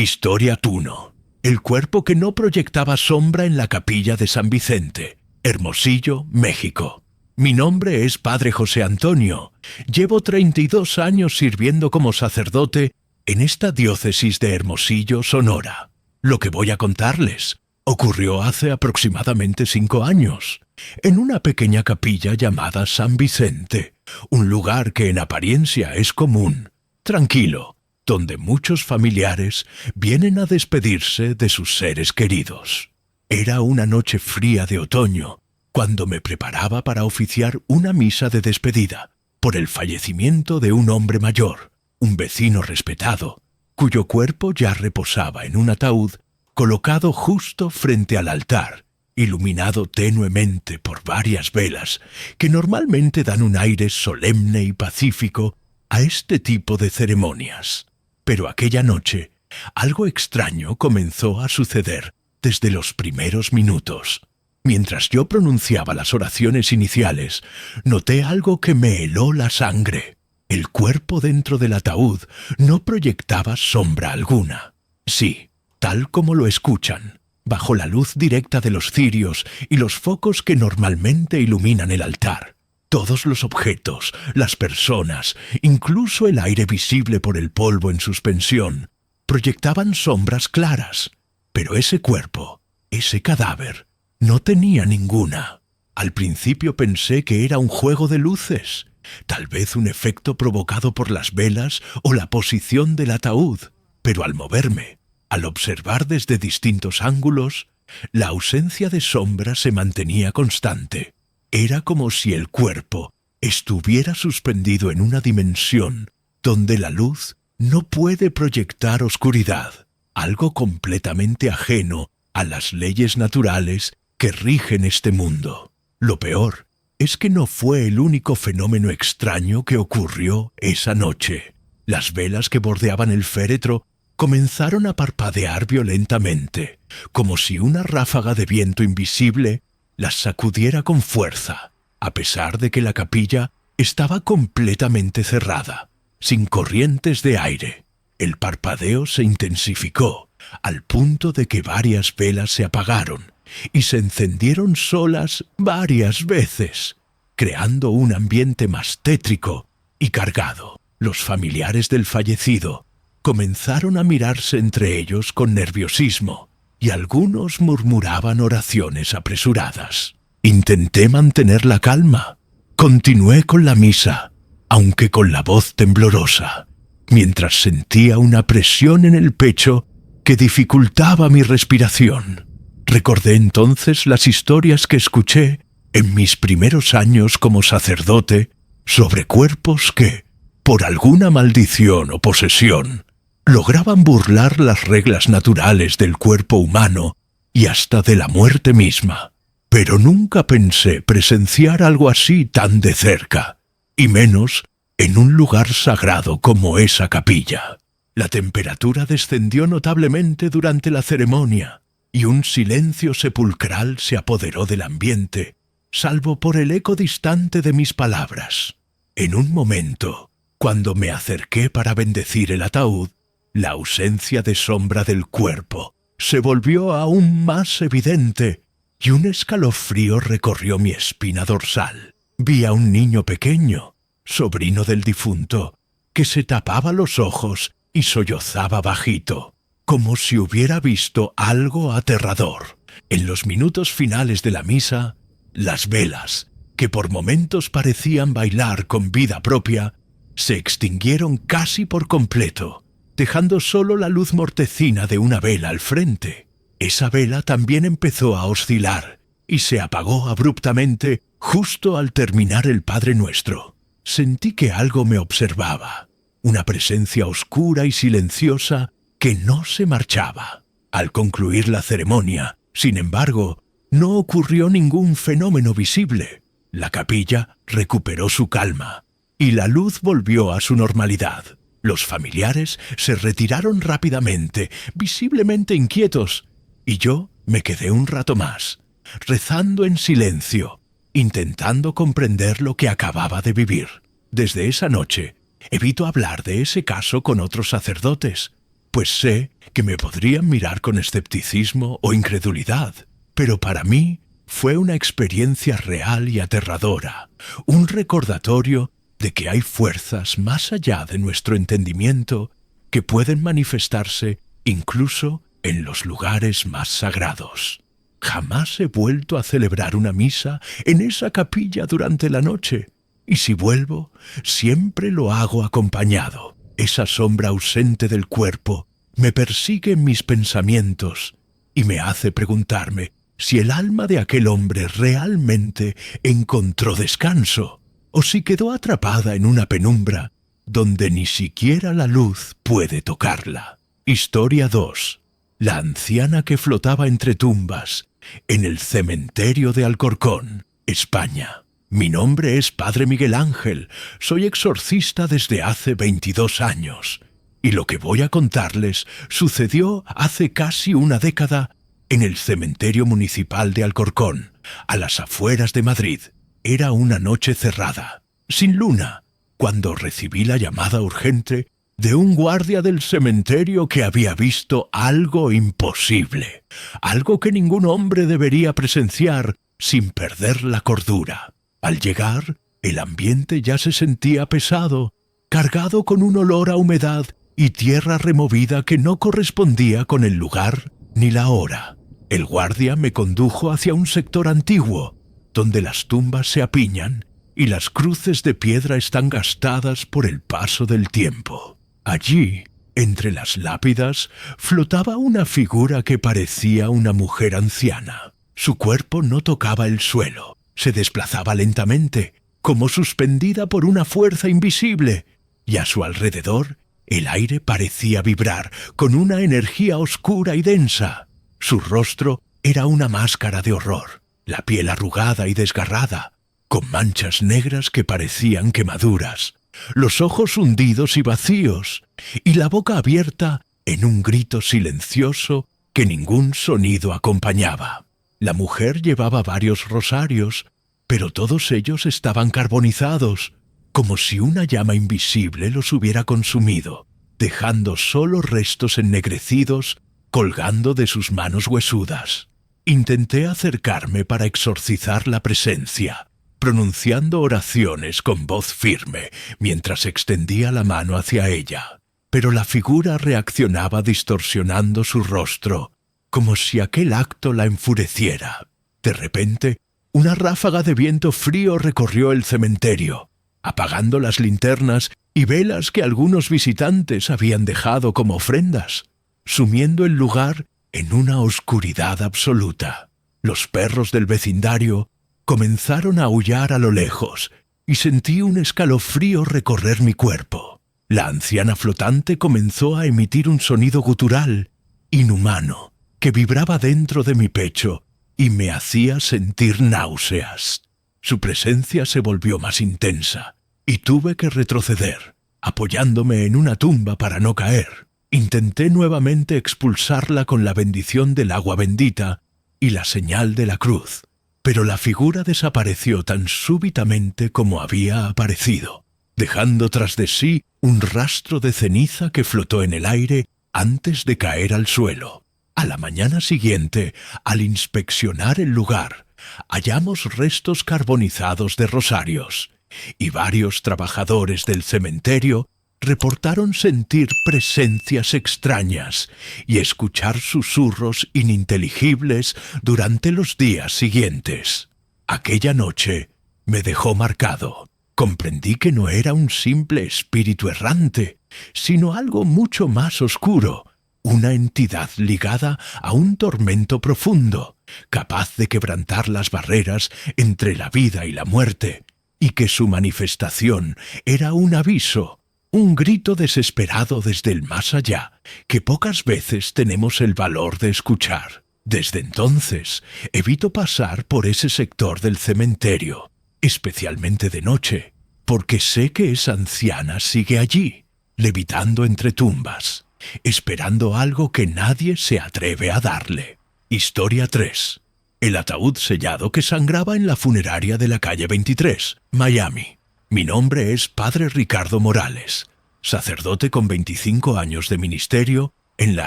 Historia 1. El cuerpo que no proyectaba sombra en la capilla de San Vicente, Hermosillo, México. Mi nombre es Padre José Antonio. Llevo 32 años sirviendo como sacerdote en esta diócesis de Hermosillo, Sonora. Lo que voy a contarles ocurrió hace aproximadamente 5 años, en una pequeña capilla llamada San Vicente, un lugar que en apariencia es común, tranquilo, donde muchos familiares vienen a despedirse de sus seres queridos. Era una noche fría de otoño, cuando me preparaba para oficiar una misa de despedida por el fallecimiento de un hombre mayor, un vecino respetado, cuyo cuerpo ya reposaba en un ataúd colocado justo frente al altar, iluminado tenuemente por varias velas que normalmente dan un aire solemne y pacífico a este tipo de ceremonias. Pero aquella noche, algo extraño comenzó a suceder desde los primeros minutos. Mientras yo pronunciaba las oraciones iniciales, noté algo que me heló la sangre. El cuerpo dentro del ataúd no proyectaba sombra alguna. Sí, tal como lo escuchan, bajo la luz directa de los cirios y los focos que normalmente iluminan el altar. Todos los objetos, las personas, incluso el aire visible por el polvo en suspensión, proyectaban sombras claras. Pero ese cuerpo, ese cadáver, no tenía ninguna. Al principio pensé que era un juego de luces, tal vez un efecto provocado por las velas o la posición del ataúd, pero al moverme, al observar desde distintos ángulos, la ausencia de sombra se mantenía constante. Era como si el cuerpo estuviera suspendido en una dimensión donde la luz no puede proyectar oscuridad, algo completamente ajeno a las leyes naturales que rigen este mundo. Lo peor es que no fue el único fenómeno extraño que ocurrió esa noche. Las velas que bordeaban el féretro comenzaron a parpadear violentamente, como si una ráfaga de viento invisible las sacudiera con fuerza, a pesar de que la capilla estaba completamente cerrada, sin corrientes de aire. El parpadeo se intensificó, al punto de que varias velas se apagaron y se encendieron solas varias veces, creando un ambiente más tétrico y cargado. Los familiares del fallecido comenzaron a mirarse entre ellos con nerviosismo, y algunos murmuraban oraciones apresuradas. Intenté mantener la calma. Continué con la misa, aunque con la voz temblorosa, mientras sentía una presión en el pecho que dificultaba mi respiración. Recordé entonces las historias que escuché en mis primeros años como sacerdote sobre cuerpos que, por alguna maldición o posesión, lograban burlar las reglas naturales del cuerpo humano y hasta de la muerte misma. Pero nunca pensé presenciar algo así tan de cerca, y menos en un lugar sagrado como esa capilla. La temperatura descendió notablemente durante la ceremonia, y un silencio sepulcral se apoderó del ambiente, salvo por el eco distante de mis palabras. En un momento, cuando me acerqué para bendecir el ataúd, la ausencia de sombra del cuerpo se volvió aún más evidente y un escalofrío recorrió mi espina dorsal. Vi a un niño pequeño, sobrino del difunto, que se tapaba los ojos y sollozaba bajito, como si hubiera visto algo aterrador. En los minutos finales de la misa, las velas, que por momentos parecían bailar con vida propia, se extinguieron casi por completo, dejando solo la luz mortecina de una vela al frente. Esa vela también empezó a oscilar y se apagó abruptamente justo al terminar el Padre Nuestro. Sentí que algo me observaba, una presencia oscura y silenciosa que no se marchaba. Al concluir la ceremonia, sin embargo, no ocurrió ningún fenómeno visible. La capilla recuperó su calma y la luz volvió a su normalidad. Los familiares se retiraron rápidamente, visiblemente inquietos, y yo me quedé un rato más, rezando en silencio, intentando comprender lo que acababa de vivir. Desde esa noche, evito hablar de ese caso con otros sacerdotes, pues sé que me podrían mirar con escepticismo o incredulidad, pero para mí fue una experiencia real y aterradora, un recordatorio de que hay fuerzas más allá de nuestro entendimiento que pueden manifestarse incluso en los lugares más sagrados. Jamás he vuelto a celebrar una misa en esa capilla durante la noche, y si vuelvo, siempre lo hago acompañado. Esa sombra ausente del cuerpo me persigue en mis pensamientos y me hace preguntarme si el alma de aquel hombre realmente encontró descanso o si quedó atrapada en una penumbra donde ni siquiera la luz puede tocarla. Historia 2. La anciana que flotaba entre tumbas en el cementerio de Alcorcón, España. Mi nombre es Padre Miguel Ángel, soy exorcista desde hace 22 años, y lo que voy a contarles sucedió hace casi una década en el cementerio municipal de Alcorcón, a las afueras de Madrid. Era una noche cerrada, sin luna, cuando recibí la llamada urgente de un guardia del cementerio que había visto algo imposible, algo que ningún hombre debería presenciar sin perder la cordura. Al llegar, el ambiente ya se sentía pesado, cargado con un olor a humedad y tierra removida que no correspondía con el lugar ni la hora. El guardia me condujo hacia un sector antiguo, donde las tumbas se apiñan y las cruces de piedra están gastadas por el paso del tiempo. Allí, entre las lápidas, flotaba una figura que parecía una mujer anciana. Su cuerpo no tocaba el suelo. Se desplazaba lentamente, como suspendida por una fuerza invisible, y a su alrededor el aire parecía vibrar con una energía oscura y densa. Su rostro era una máscara de horror, la piel arrugada y desgarrada, con manchas negras que parecían quemaduras, los ojos hundidos y vacíos, y la boca abierta en un grito silencioso que ningún sonido acompañaba. La mujer llevaba varios rosarios, pero todos ellos estaban carbonizados, como si una llama invisible los hubiera consumido, dejando solo restos ennegrecidos colgando de sus manos huesudas. Intenté acercarme para exorcizar la presencia, pronunciando oraciones con voz firme mientras extendía la mano hacia ella, pero la figura reaccionaba distorsionando su rostro, como si aquel acto la enfureciera. De repente, una ráfaga de viento frío recorrió el cementerio, apagando las linternas y velas que algunos visitantes habían dejado como ofrendas, sumiendo el lugar en una oscuridad absoluta. Los perros del vecindario comenzaron a aullar a lo lejos y sentí un escalofrío recorrer mi cuerpo. La anciana flotante comenzó a emitir un sonido gutural, inhumano, que vibraba dentro de mi pecho y me hacía sentir náuseas. Su presencia se volvió más intensa y tuve que retroceder, apoyándome en una tumba para no caer. Intenté nuevamente expulsarla con la bendición del agua bendita y la señal de la cruz, pero la figura desapareció tan súbitamente como había aparecido, dejando tras de sí un rastro de ceniza que flotó en el aire antes de caer al suelo. A la mañana siguiente, al inspeccionar el lugar, hallamos restos carbonizados de rosarios, y varios trabajadores del cementerio reportaron sentir presencias extrañas y escuchar susurros ininteligibles durante los días siguientes. Aquella noche me dejó marcado. Comprendí que no era un simple espíritu errante, sino algo mucho más oscuro, una entidad ligada a un tormento profundo, capaz de quebrantar las barreras entre la vida y la muerte, y que su manifestación era un aviso, un grito desesperado desde el más allá, que pocas veces tenemos el valor de escuchar. Desde entonces, evito pasar por ese sector del cementerio, especialmente de noche, porque sé que esa anciana sigue allí, levitando entre tumbas, esperando algo que nadie se atreve a darle. Historia 3. El ataúd sellado que sangraba en la funeraria de la calle 23, Miami. Mi nombre es Padre Ricardo Morales, sacerdote con 25 años de ministerio en la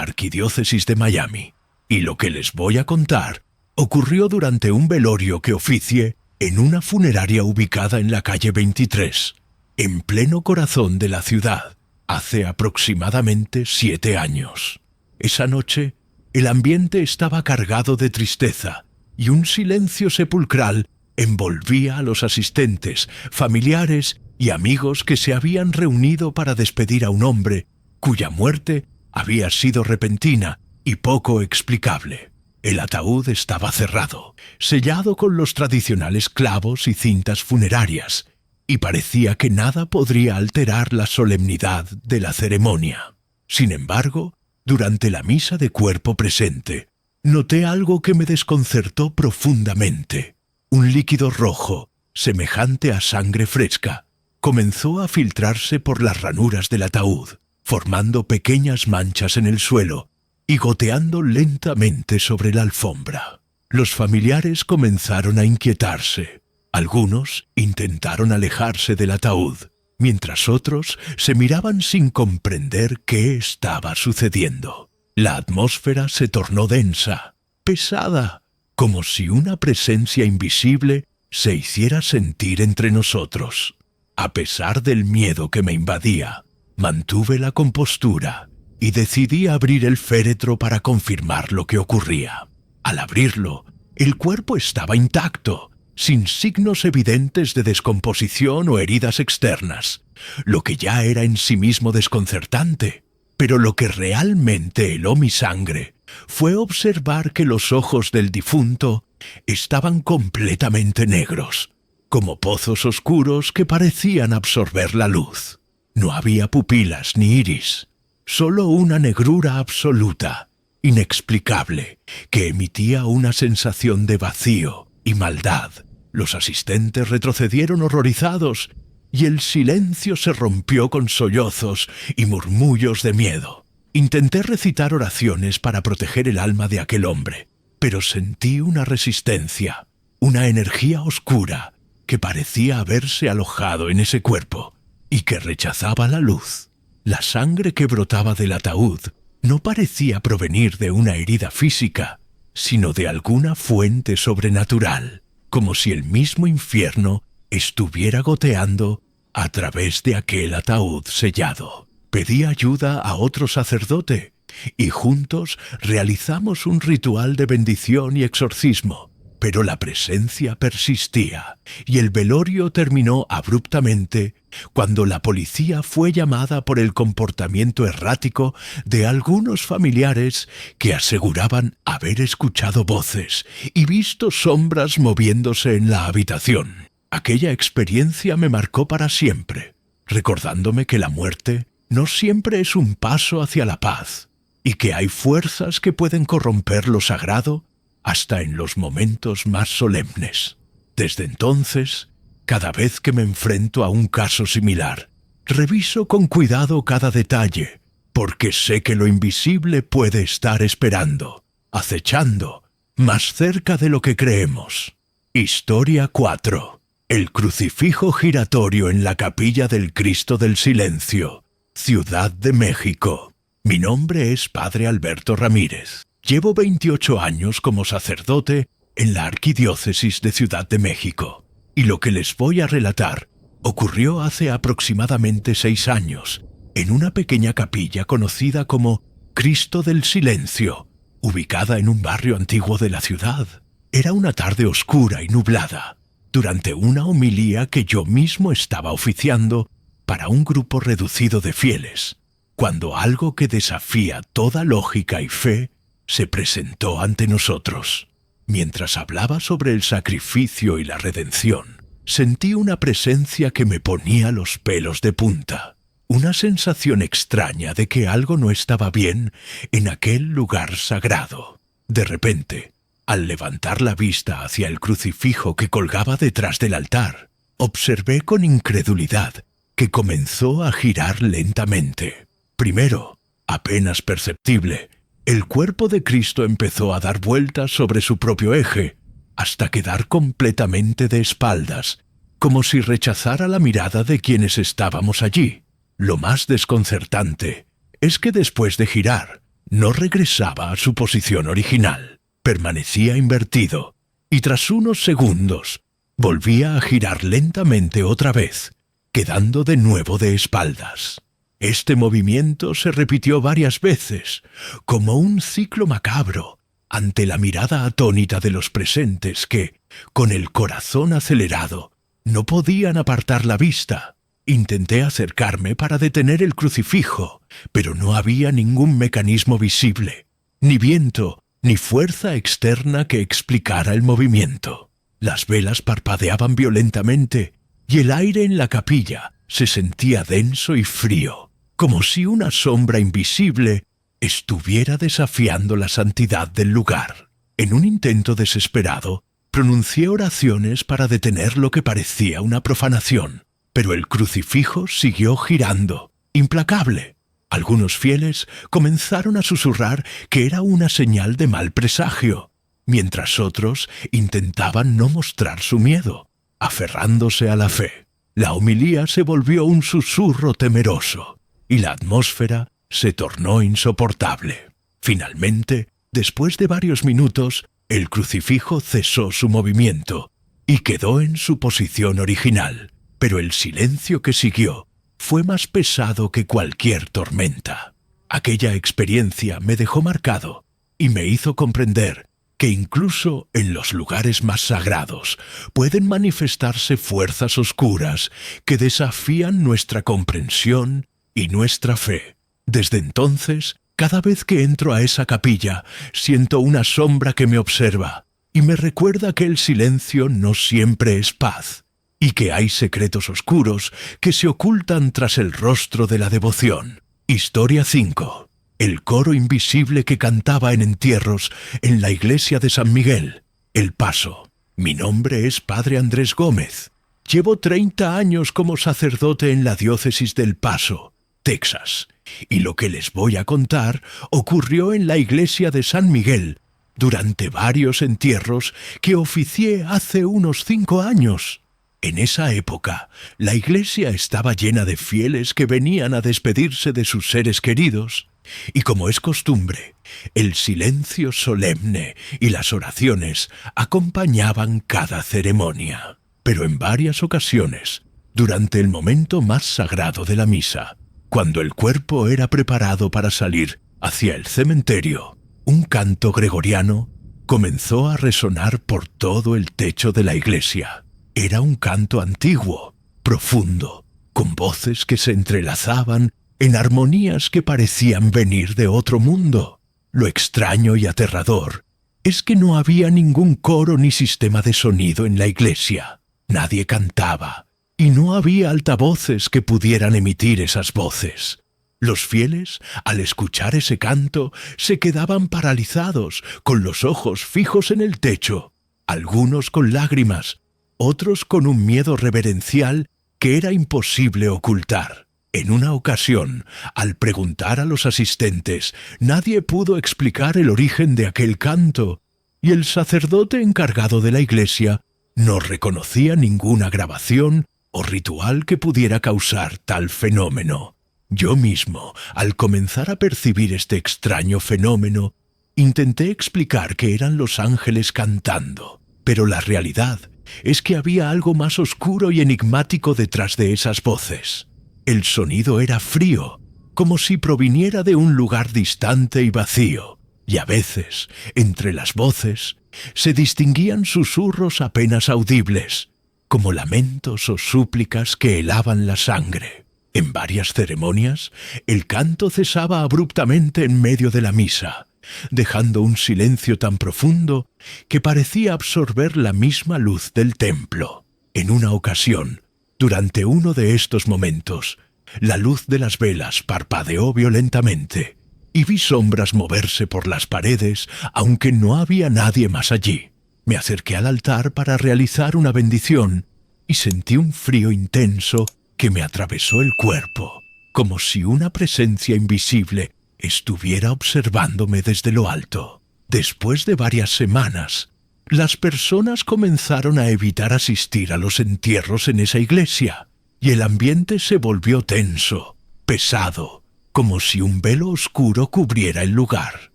Arquidiócesis de Miami. Y lo que les voy a contar ocurrió durante un velorio que oficié en una funeraria ubicada en la calle 23, en pleno corazón de la ciudad, hace aproximadamente 7 años. Esa noche, el ambiente estaba cargado de tristeza y un silencio sepulcral envolvía a los asistentes, familiares y amigos que se habían reunido para despedir a un hombre cuya muerte había sido repentina y poco explicable. El ataúd estaba cerrado, sellado con los tradicionales clavos y cintas funerarias, y parecía que nada podría alterar la solemnidad de la ceremonia. Sin embargo, durante la misa de cuerpo presente, noté algo que me desconcertó profundamente. Un líquido rojo, semejante a sangre fresca, comenzó a filtrarse por las ranuras del ataúd, formando pequeñas manchas en el suelo y goteando lentamente sobre la alfombra. Los familiares comenzaron a inquietarse. Algunos intentaron alejarse del ataúd, mientras otros se miraban sin comprender qué estaba sucediendo. La atmósfera se tornó densa, pesada, como si una presencia invisible se hiciera sentir entre nosotros. A pesar del miedo que me invadía, mantuve la compostura y decidí abrir el féretro para confirmar lo que ocurría. Al abrirlo, el cuerpo estaba intacto, sin signos evidentes de descomposición o heridas externas, lo que ya era en sí mismo desconcertante. Pero lo que realmente heló mi sangre fue observar que los ojos del difunto estaban completamente negros, como pozos oscuros que parecían absorber la luz. No había pupilas ni iris, solo una negrura absoluta, inexplicable, que emitía una sensación de vacío y maldad. Los asistentes retrocedieron horrorizados y el silencio se rompió con sollozos y murmullos de miedo. Intenté recitar oraciones para proteger el alma de aquel hombre, pero sentí una resistencia, una energía oscura que parecía haberse alojado en ese cuerpo y que rechazaba la luz. La sangre que brotaba del ataúd no parecía provenir de una herida física, sino de alguna fuente sobrenatural, como si el mismo infierno estuviera goteando a través de aquel ataúd sellado. Pedí ayuda a otro sacerdote y juntos realizamos un ritual de bendición y exorcismo, pero la presencia persistía y el velorio terminó abruptamente cuando la policía fue llamada por el comportamiento errático de algunos familiares que aseguraban haber escuchado voces y visto sombras moviéndose en la habitación. Aquella experiencia me marcó para siempre, recordándome que la muerte no siempre es un paso hacia la paz y que hay fuerzas que pueden corromper lo sagrado hasta en los momentos más solemnes. Desde entonces, cada vez que me enfrento a un caso similar, reviso con cuidado cada detalle, porque sé que lo invisible puede estar esperando, acechando, más cerca de lo que creemos. Historia 4. El crucifijo giratorio en la capilla del Cristo del Silencio, Ciudad de México. Mi nombre es Padre Alberto Ramírez. Llevo 28 años como sacerdote en la Arquidiócesis de Ciudad de México, y lo que les voy a relatar ocurrió hace aproximadamente 6 años, en una pequeña capilla conocida como Cristo del Silencio, ubicada en un barrio antiguo de la ciudad. Era una tarde oscura y nublada, durante una homilía que yo mismo estaba oficiando para un grupo reducido de fieles, cuando algo que desafía toda lógica y fe se presentó ante nosotros. Mientras hablaba sobre el sacrificio y la redención, sentí una presencia que me ponía los pelos de punta, una sensación extraña de que algo no estaba bien en aquel lugar sagrado. De repente, al levantar la vista hacia el crucifijo que colgaba detrás del altar, observé con incredulidad que comenzó a girar lentamente. Primero, apenas perceptible, el cuerpo de Cristo empezó a dar vueltas sobre su propio eje, hasta quedar completamente de espaldas, como si rechazara la mirada de quienes estábamos allí. Lo más desconcertante es que después de girar, No regresaba a su posición original, permanecía invertido, y tras unos segundos volvía a girar lentamente otra vez, quedando de nuevo de espaldas. Este movimiento se repitió varias veces, como un ciclo macabro, ante la mirada atónita de los presentes que, con el corazón acelerado, no podían apartar la vista. Intenté acercarme para detener el crucifijo, pero no había ningún mecanismo visible, ni viento, ni fuerza externa que explicara el movimiento. Las velas parpadeaban violentamente y el aire en la capilla se sentía denso y frío, como si una sombra invisible estuviera desafiando la santidad del lugar. En un intento desesperado, pronuncié oraciones para detener lo que parecía una profanación, pero el crucifijo siguió girando, implacable. Algunos fieles comenzaron a susurrar que era una señal de mal presagio, mientras otros intentaban no mostrar su miedo, aferrándose a la fe. La homilía se volvió un susurro temeroso, y la atmósfera se tornó insoportable. Finalmente, después de varios minutos, el crucifijo cesó su movimiento y quedó en su posición original, pero el silencio que siguió fue más pesado que cualquier tormenta. Aquella experiencia me dejó marcado y me hizo comprender que incluso en los lugares más sagrados pueden manifestarse fuerzas oscuras que desafían nuestra comprensión y nuestra fe. Desde entonces, cada vez que entro a esa capilla, siento una sombra que me observa y me recuerda que el silencio no siempre es paz, y que hay secretos oscuros que se ocultan tras el rostro de la devoción. Historia 5. El coro invisible que cantaba en entierros en la iglesia de San Miguel, El Paso. Mi nombre es Padre Andrés Gómez. Llevo 30 años como sacerdote en la diócesis del Paso, Texas, y lo que les voy a contar ocurrió en la iglesia de San Miguel durante varios entierros que oficié hace unos 5 años. En esa época, la iglesia estaba llena de fieles que venían a despedirse de sus seres queridos, y como es costumbre, el silencio solemne y las oraciones acompañaban cada ceremonia. Pero en varias ocasiones, durante el momento más sagrado de la misa, cuando el cuerpo era preparado para salir hacia el cementerio, un canto gregoriano comenzó a resonar por todo el techo de la iglesia. Era un canto antiguo, profundo, con voces que se entrelazaban en armonías que parecían venir de otro mundo. Lo extraño y aterrador es que no había ningún coro ni sistema de sonido en la iglesia. Nadie cantaba, y no había altavoces que pudieran emitir esas voces. Los fieles, al escuchar ese canto, se quedaban paralizados, con los ojos fijos en el techo, algunos con lágrimas, otros con un miedo reverencial que era imposible ocultar. En una ocasión, al preguntar a los asistentes, nadie pudo explicar el origen de aquel canto, y el sacerdote encargado de la iglesia no reconocía ninguna grabación o ritual que pudiera causar tal fenómeno. Yo mismo, al comenzar a percibir este extraño fenómeno, intenté explicar que eran los ángeles cantando, pero la realidad es que había algo más oscuro y enigmático detrás de esas voces. El sonido era frío, como si proviniera de un lugar distante y vacío, y a veces, entre las voces, se distinguían susurros apenas audibles, como lamentos o súplicas que helaban la sangre. En varias ceremonias, el canto cesaba abruptamente en medio de la misa, dejando un silencio tan profundo que parecía absorber la misma luz del templo. En una ocasión, durante uno de estos momentos, la luz de las velas parpadeó violentamente y vi sombras moverse por las paredes, aunque no había nadie más allí. Me acerqué al altar para realizar una bendición y sentí un frío intenso que me atravesó el cuerpo, como si una presencia invisible estuviera observándome desde lo alto. Después de varias semanas, las personas comenzaron a evitar asistir a los entierros en esa iglesia, y el ambiente se volvió tenso, pesado, como si un velo oscuro cubriera el lugar.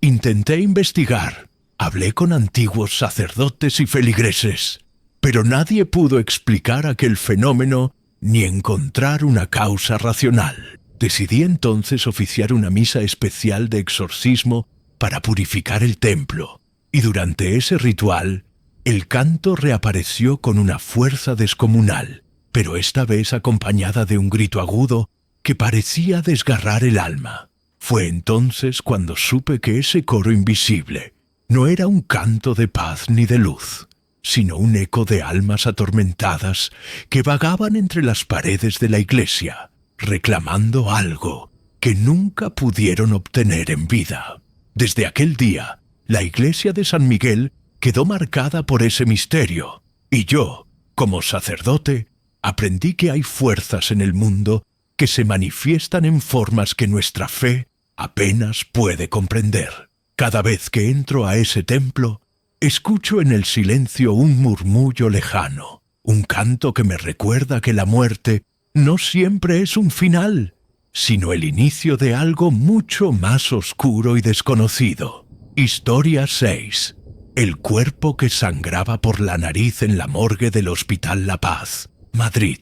Intenté investigar, hablé con antiguos sacerdotes y feligreses, pero nadie pudo explicar aquel fenómeno ni encontrar una causa racional. Decidí entonces oficiar una misa especial de exorcismo para purificar el templo, y durante ese ritual, el canto reapareció con una fuerza descomunal, pero esta vez acompañada de un grito agudo que parecía desgarrar el alma. Fue entonces cuando supe que ese coro invisible no era un canto de paz ni de luz, sino un eco de almas atormentadas que vagaban entre las paredes de la iglesia, reclamando algo que nunca pudieron obtener en vida. Desde aquel día, la iglesia de San Miguel quedó marcada por ese misterio, y yo, como sacerdote, aprendí que hay fuerzas en el mundo que se manifiestan en formas que nuestra fe apenas puede comprender. Cada vez que entro a ese templo, escucho en el silencio un murmullo lejano, un canto que me recuerda que la muerte no siempre es un final, sino el inicio de algo mucho más oscuro y desconocido. Historia 6. El cuerpo que sangraba por la nariz en la morgue del Hospital La Paz, Madrid.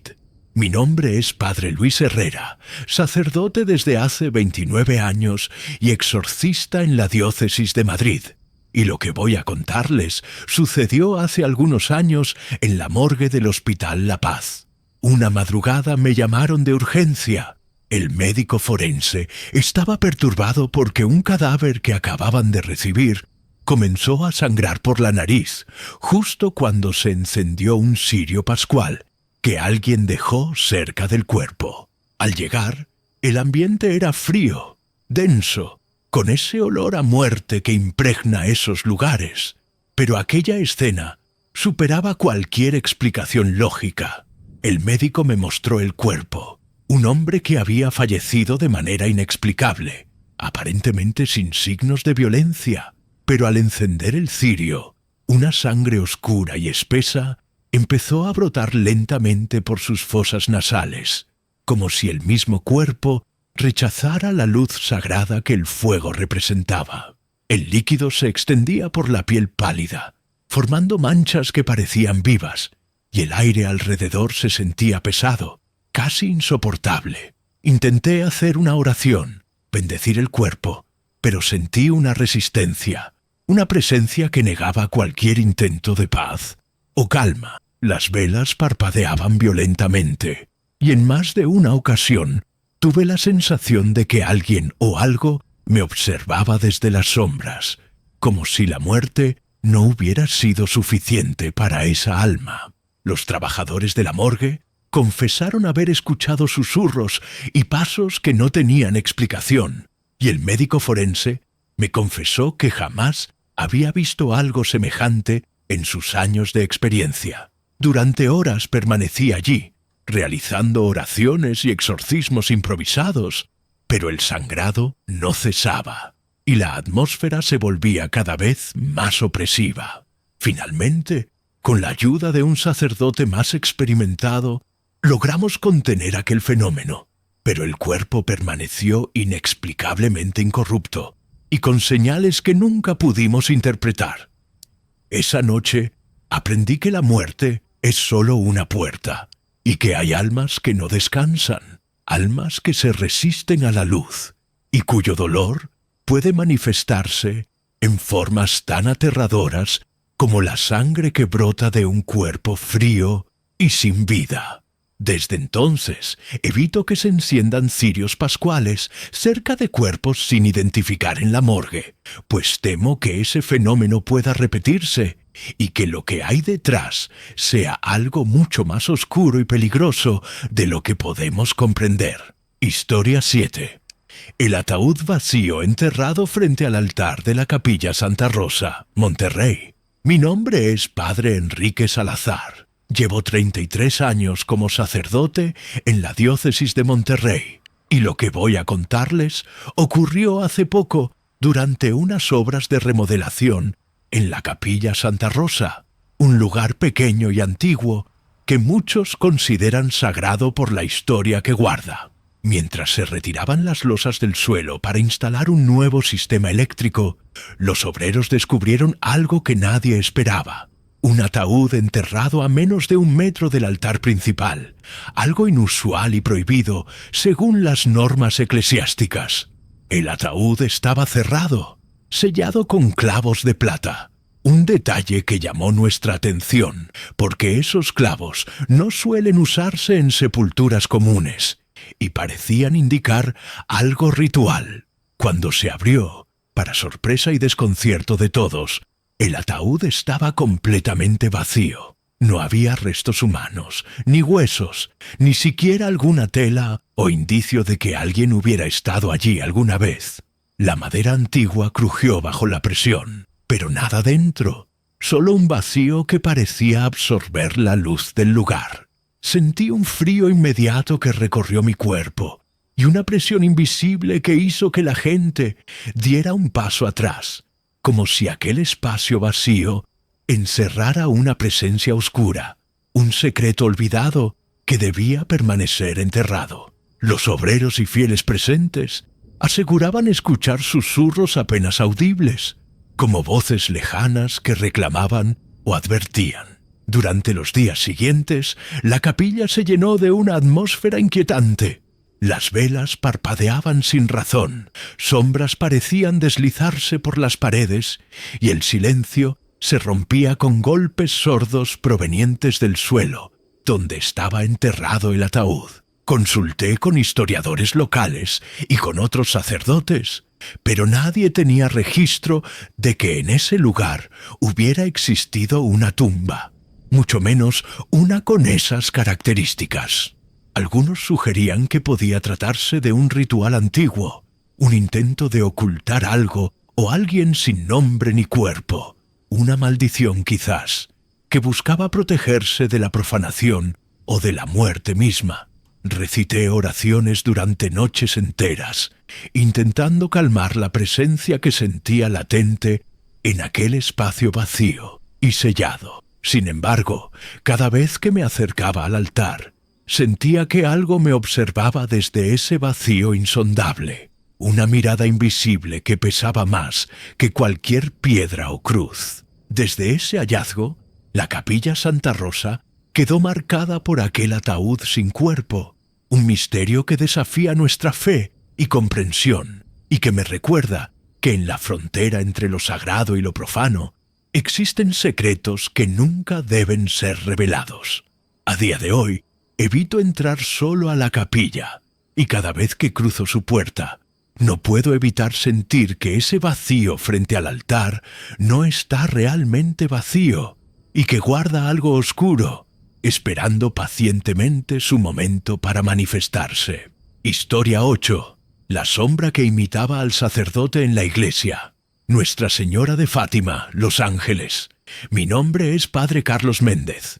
Mi nombre es Padre Luis Herrera, sacerdote desde hace 29 años y exorcista en la diócesis de Madrid. Y lo que voy a contarles sucedió hace algunos años en la morgue del Hospital La Paz. Una madrugada me llamaron de urgencia. El médico forense estaba perturbado porque un cadáver que acababan de recibir comenzó a sangrar por la nariz, justo cuando se encendió un cirio pascual que alguien dejó cerca del cuerpo. Al llegar, el ambiente era frío, denso, con ese olor a muerte que impregna esos lugares. Pero aquella escena superaba cualquier explicación lógica. El médico me mostró el cuerpo, un hombre que había fallecido de manera inexplicable, aparentemente sin signos de violencia. Pero al encender el cirio, una sangre oscura y espesa empezó a brotar lentamente por sus fosas nasales, como si el mismo cuerpo rechazara la luz sagrada que el fuego representaba. El líquido se extendía por la piel pálida, formando manchas que parecían vivas, y el aire alrededor se sentía pesado, casi insoportable. Intenté hacer una oración, bendecir el cuerpo, pero sentí una resistencia, una presencia que negaba cualquier intento de paz o calma. Las velas parpadeaban violentamente, y en más de una ocasión tuve la sensación de que alguien o algo me observaba desde las sombras, como si la muerte no hubiera sido suficiente para esa alma. Los trabajadores de la morgue confesaron haber escuchado susurros y pasos que no tenían explicación, y el médico forense me confesó que jamás había visto algo semejante en sus años de experiencia. Durante horas permanecí allí, realizando oraciones y exorcismos improvisados, pero el sangrado no cesaba, y la atmósfera se volvía cada vez más opresiva. Finalmente, con la ayuda de un sacerdote más experimentado, logramos contener aquel fenómeno, pero el cuerpo permaneció inexplicablemente incorrupto, y con señales que nunca pudimos interpretar. Esa noche aprendí que la muerte es solo una puerta, y que hay almas que no descansan, almas que se resisten a la luz, y cuyo dolor puede manifestarse en formas tan aterradoras como la sangre que brota de un cuerpo frío y sin vida. Desde entonces, evito que se enciendan cirios pascuales cerca de cuerpos sin identificar en la morgue, pues temo que ese fenómeno pueda repetirse y que lo que hay detrás sea algo mucho más oscuro y peligroso de lo que podemos comprender. Historia 7. El ataúd vacío enterrado frente al altar de la Capilla Santa Rosa, Monterrey. Mi nombre es Padre Enrique Salazar. Llevo 33 años como sacerdote en la diócesis de Monterrey, y lo que voy a contarles ocurrió hace poco durante unas obras de remodelación en la Capilla Santa Rosa, un lugar pequeño y antiguo que muchos consideran sagrado por la historia que guarda. Mientras se retiraban las losas del suelo para instalar un nuevo sistema eléctrico, los obreros descubrieron algo que nadie esperaba. Un ataúd enterrado a menos de 1 metro del altar principal, algo inusual y prohibido según las normas eclesiásticas. El ataúd estaba cerrado, sellado con clavos de plata. Un detalle que llamó nuestra atención, porque esos clavos no suelen usarse en sepulturas comunes, y parecían indicar algo ritual. Cuando se abrió, para sorpresa y desconcierto de todos, el ataúd estaba completamente vacío. No había restos humanos, ni huesos, ni siquiera alguna tela o indicio de que alguien hubiera estado allí alguna vez. La madera antigua crujió bajo la presión, pero nada dentro, solo un vacío que parecía absorber la luz del lugar. Sentí un frío inmediato que recorrió mi cuerpo y una presión invisible que hizo que la gente diera un paso atrás, como si aquel espacio vacío encerrara una presencia oscura, un secreto olvidado que debía permanecer enterrado. Los obreros y fieles presentes aseguraban escuchar susurros apenas audibles, como voces lejanas que reclamaban o advertían. Durante los días siguientes, la capilla se llenó de una atmósfera inquietante. Las velas parpadeaban sin razón, sombras parecían deslizarse por las paredes y el silencio se rompía con golpes sordos provenientes del suelo, donde estaba enterrado el ataúd. Consulté con historiadores locales y con otros sacerdotes, pero nadie tenía registro de que en ese lugar hubiera existido una tumba, mucho menos una con esas características. Algunos sugerían que podía tratarse de un ritual antiguo, un intento de ocultar algo o alguien sin nombre ni cuerpo, una maldición quizás, que buscaba protegerse de la profanación o de la muerte misma. Recité oraciones durante noches enteras, intentando calmar la presencia que sentía latente en aquel espacio vacío y sellado. Sin embargo, cada vez que me acercaba al altar, sentía que algo me observaba desde ese vacío insondable, una mirada invisible que pesaba más que cualquier piedra o cruz. Desde ese hallazgo, la capilla Santa Rosa quedó marcada por aquel ataúd sin cuerpo, un misterio que desafía nuestra fe y comprensión, y que me recuerda que en la frontera entre lo sagrado y lo profano existen secretos que nunca deben ser revelados. A día de hoy, evito entrar solo a la capilla, y cada vez que cruzo su puerta, no puedo evitar sentir que ese vacío frente al altar no está realmente vacío, y que guarda algo oscuro, esperando pacientemente su momento para manifestarse. Historia 8. La sombra que imitaba al sacerdote en la iglesia. Nuestra Señora de Fátima, Los Ángeles. Mi nombre es Padre Carlos Méndez.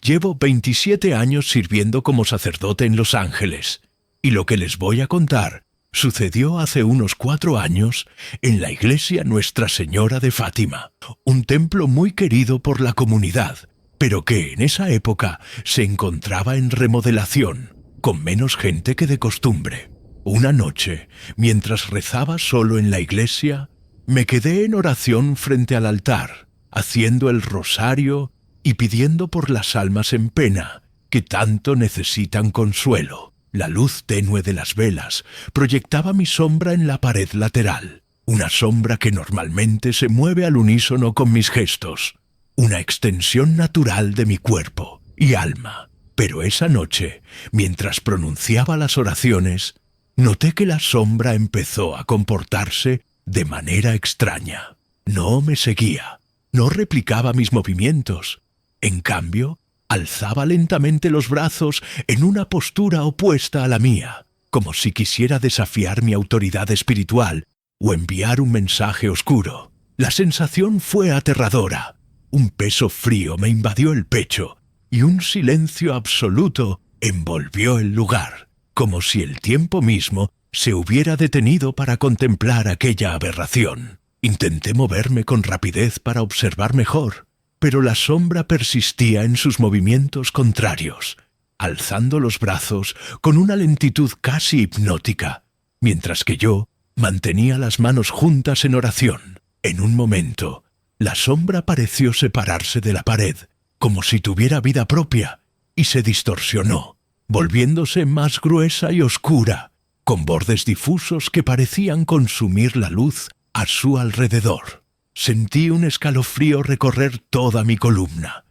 Llevo 27 años sirviendo como sacerdote en Los Ángeles, y lo que les voy a contar sucedió hace unos 4 años en la iglesia Nuestra Señora de Fátima, un templo muy querido por la comunidad, pero que en esa época se encontraba en remodelación, con menos gente que de costumbre. Una noche, mientras rezaba solo en la iglesia, me quedé en oración frente al altar, haciendo el rosario y pidiendo por las almas en pena, que tanto necesitan consuelo. La luz tenue de las velas proyectaba mi sombra en la pared lateral, una sombra que normalmente se mueve al unísono con mis gestos, una extensión natural de mi cuerpo y alma. Pero esa noche, mientras pronunciaba las oraciones, noté que la sombra empezó a comportarse de manera extraña. No me seguía, no replicaba mis movimientos. En cambio, alzaba lentamente los brazos en una postura opuesta a la mía, como si quisiera desafiar mi autoridad espiritual o enviar un mensaje oscuro. La sensación fue aterradora. Un peso frío me invadió el pecho y un silencio absoluto envolvió el lugar, como si el tiempo mismo se hubiera detenido para contemplar aquella aberración. Intenté moverme con rapidez para observar mejor, pero la sombra persistía en sus movimientos contrarios, alzando los brazos con una lentitud casi hipnótica, mientras que yo mantenía las manos juntas en oración. En un momento, la sombra pareció separarse de la pared, como si tuviera vida propia, y se distorsionó, volviéndose más gruesa y oscura, con bordes difusos que parecían consumir la luz a su alrededor. Sentí un escalofrío recorrer toda mi columna,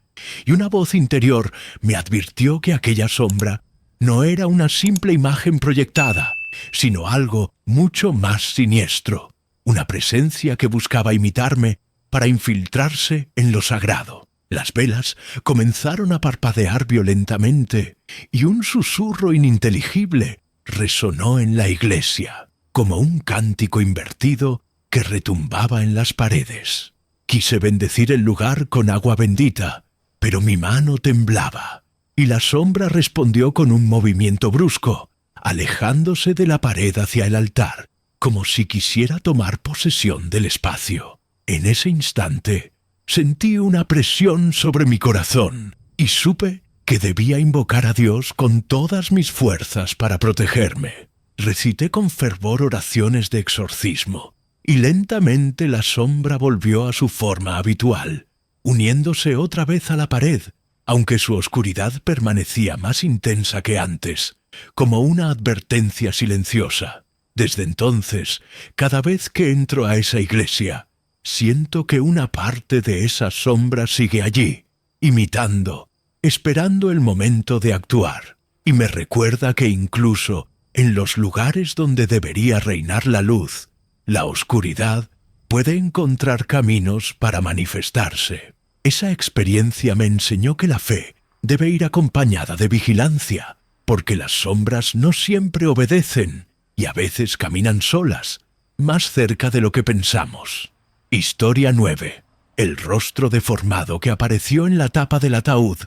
y una voz interior me advirtió que aquella sombra no era una simple imagen proyectada, sino algo mucho más siniestro, una presencia que buscaba imitarme para infiltrarse en lo sagrado. Las velas comenzaron a parpadear violentamente y un susurro ininteligible resonó en la iglesia, como un cántico invertido que retumbaba en las paredes. Quise bendecir el lugar con agua bendita, pero mi mano temblaba, y la sombra respondió con un movimiento brusco, alejándose de la pared hacia el altar, como si quisiera tomar posesión del espacio. En ese instante, sentí una presión sobre mi corazón y supe que debía invocar a Dios con todas mis fuerzas para protegerme. Recité con fervor oraciones de exorcismo, y lentamente la sombra volvió a su forma habitual, uniéndose otra vez a la pared, aunque su oscuridad permanecía más intensa que antes, como una advertencia silenciosa. Desde entonces, cada vez que entro a esa iglesia, siento que una parte de esa sombra sigue allí, imitando, esperando el momento de actuar, y me recuerda que incluso en los lugares donde debería reinar la luz, la oscuridad puede encontrar caminos para manifestarse. Esa experiencia me enseñó que la fe debe ir acompañada de vigilancia, porque las sombras no siempre obedecen y a veces caminan solas, más cerca de lo que pensamos. Historia 9. El rostro deformado que apareció en la tapa del ataúd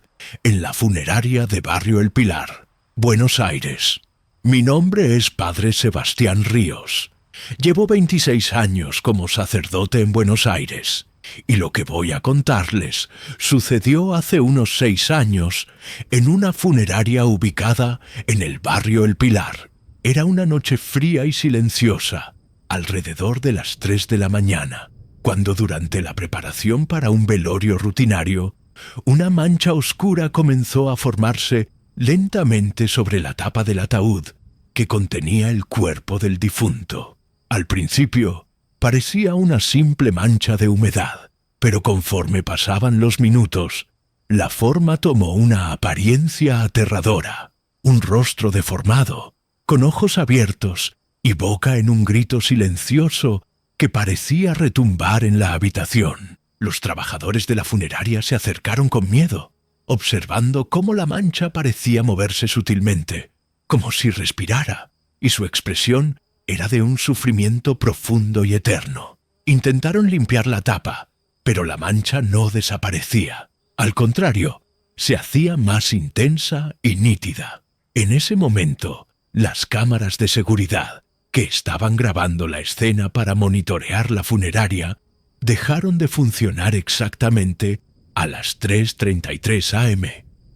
en la funeraria de Barrio El Pilar, Buenos Aires. Mi nombre es Padre Sebastián Ríos. Llevo 26 años como sacerdote en Buenos Aires, y lo que voy a contarles sucedió hace unos 6 años en una funeraria ubicada en el Barrio El Pilar. Era una noche fría y silenciosa, alrededor de las 3 de la mañana, cuando durante la preparación para un velorio rutinario, una mancha oscura comenzó a formarse lentamente sobre la tapa del ataúd que contenía el cuerpo del difunto. Al principio, parecía una simple mancha de humedad, pero conforme pasaban los minutos, la forma tomó una apariencia aterradora. Un rostro deformado, con ojos abiertos y boca en un grito silencioso que parecía retumbar en la habitación. Los trabajadores de la funeraria se acercaron con miedo, observando cómo la mancha parecía moverse sutilmente, como si respirara, y su expresión era de un sufrimiento profundo y eterno. Intentaron limpiar la tapa, pero la mancha no desaparecía. Al contrario, se hacía más intensa y nítida. En ese momento, las cámaras de seguridad, que estaban grabando la escena para monitorear la funeraria, dejaron de funcionar exactamente a las 3:33 am.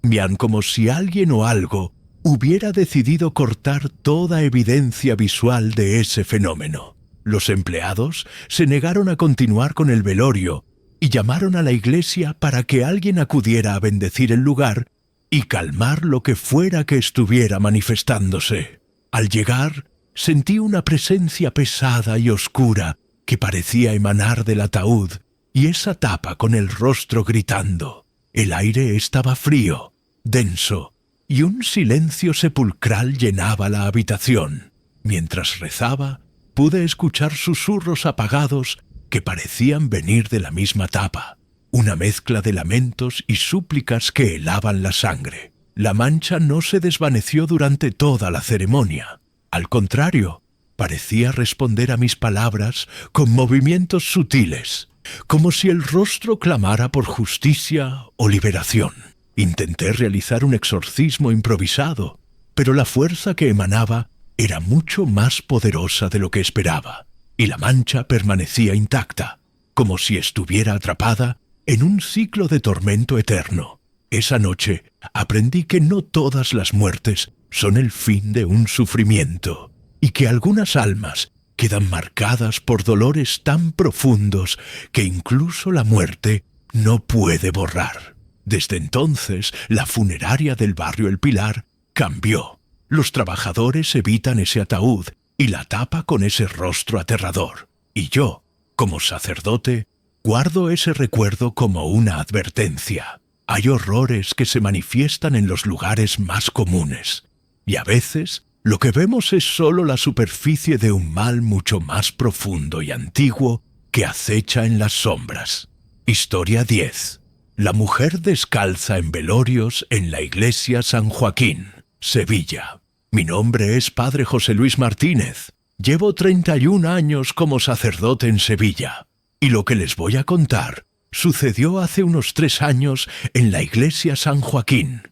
Vean, como si alguien o algo hubiera decidido cortar toda evidencia visual de ese fenómeno. Los empleados se negaron a continuar con el velorio y llamaron a la iglesia para que alguien acudiera a bendecir el lugar y calmar lo que fuera que estuviera manifestándose. Al llegar, sentí una presencia pesada y oscura que parecía emanar del ataúd y esa tapa con el rostro gritando. El aire estaba frío, denso, y un silencio sepulcral llenaba la habitación. Mientras rezaba, pude escuchar susurros apagados que parecían venir de la misma tapa, una mezcla de lamentos y súplicas que helaban la sangre. La mancha no se desvaneció durante toda la ceremonia. Al contrario, parecía responder a mis palabras con movimientos sutiles, como si el rostro clamara por justicia o liberación. Intenté realizar un exorcismo improvisado, pero la fuerza que emanaba era mucho más poderosa de lo que esperaba, y la mancha permanecía intacta, como si estuviera atrapada en un ciclo de tormento eterno. Esa noche aprendí que no todas las muertes son el fin de un sufrimiento y que algunas almas quedan marcadas por dolores tan profundos que incluso la muerte no puede borrar. Desde entonces, la funeraria del barrio El Pilar cambió. Los trabajadores evitan ese ataúd y la tapa con ese rostro aterrador. Y yo, como sacerdote, guardo ese recuerdo como una advertencia. Hay horrores que se manifiestan en los lugares más comunes, y a veces lo que vemos es solo la superficie de un mal mucho más profundo y antiguo que acecha en las sombras. Historia 10. La mujer descalza en velorios en la iglesia San Joaquín, Sevilla. Mi nombre es Padre José Luis Martínez. Llevo 31 años como sacerdote en Sevilla, y lo que les voy a contar sucedió hace unos 3 años en la iglesia San Joaquín,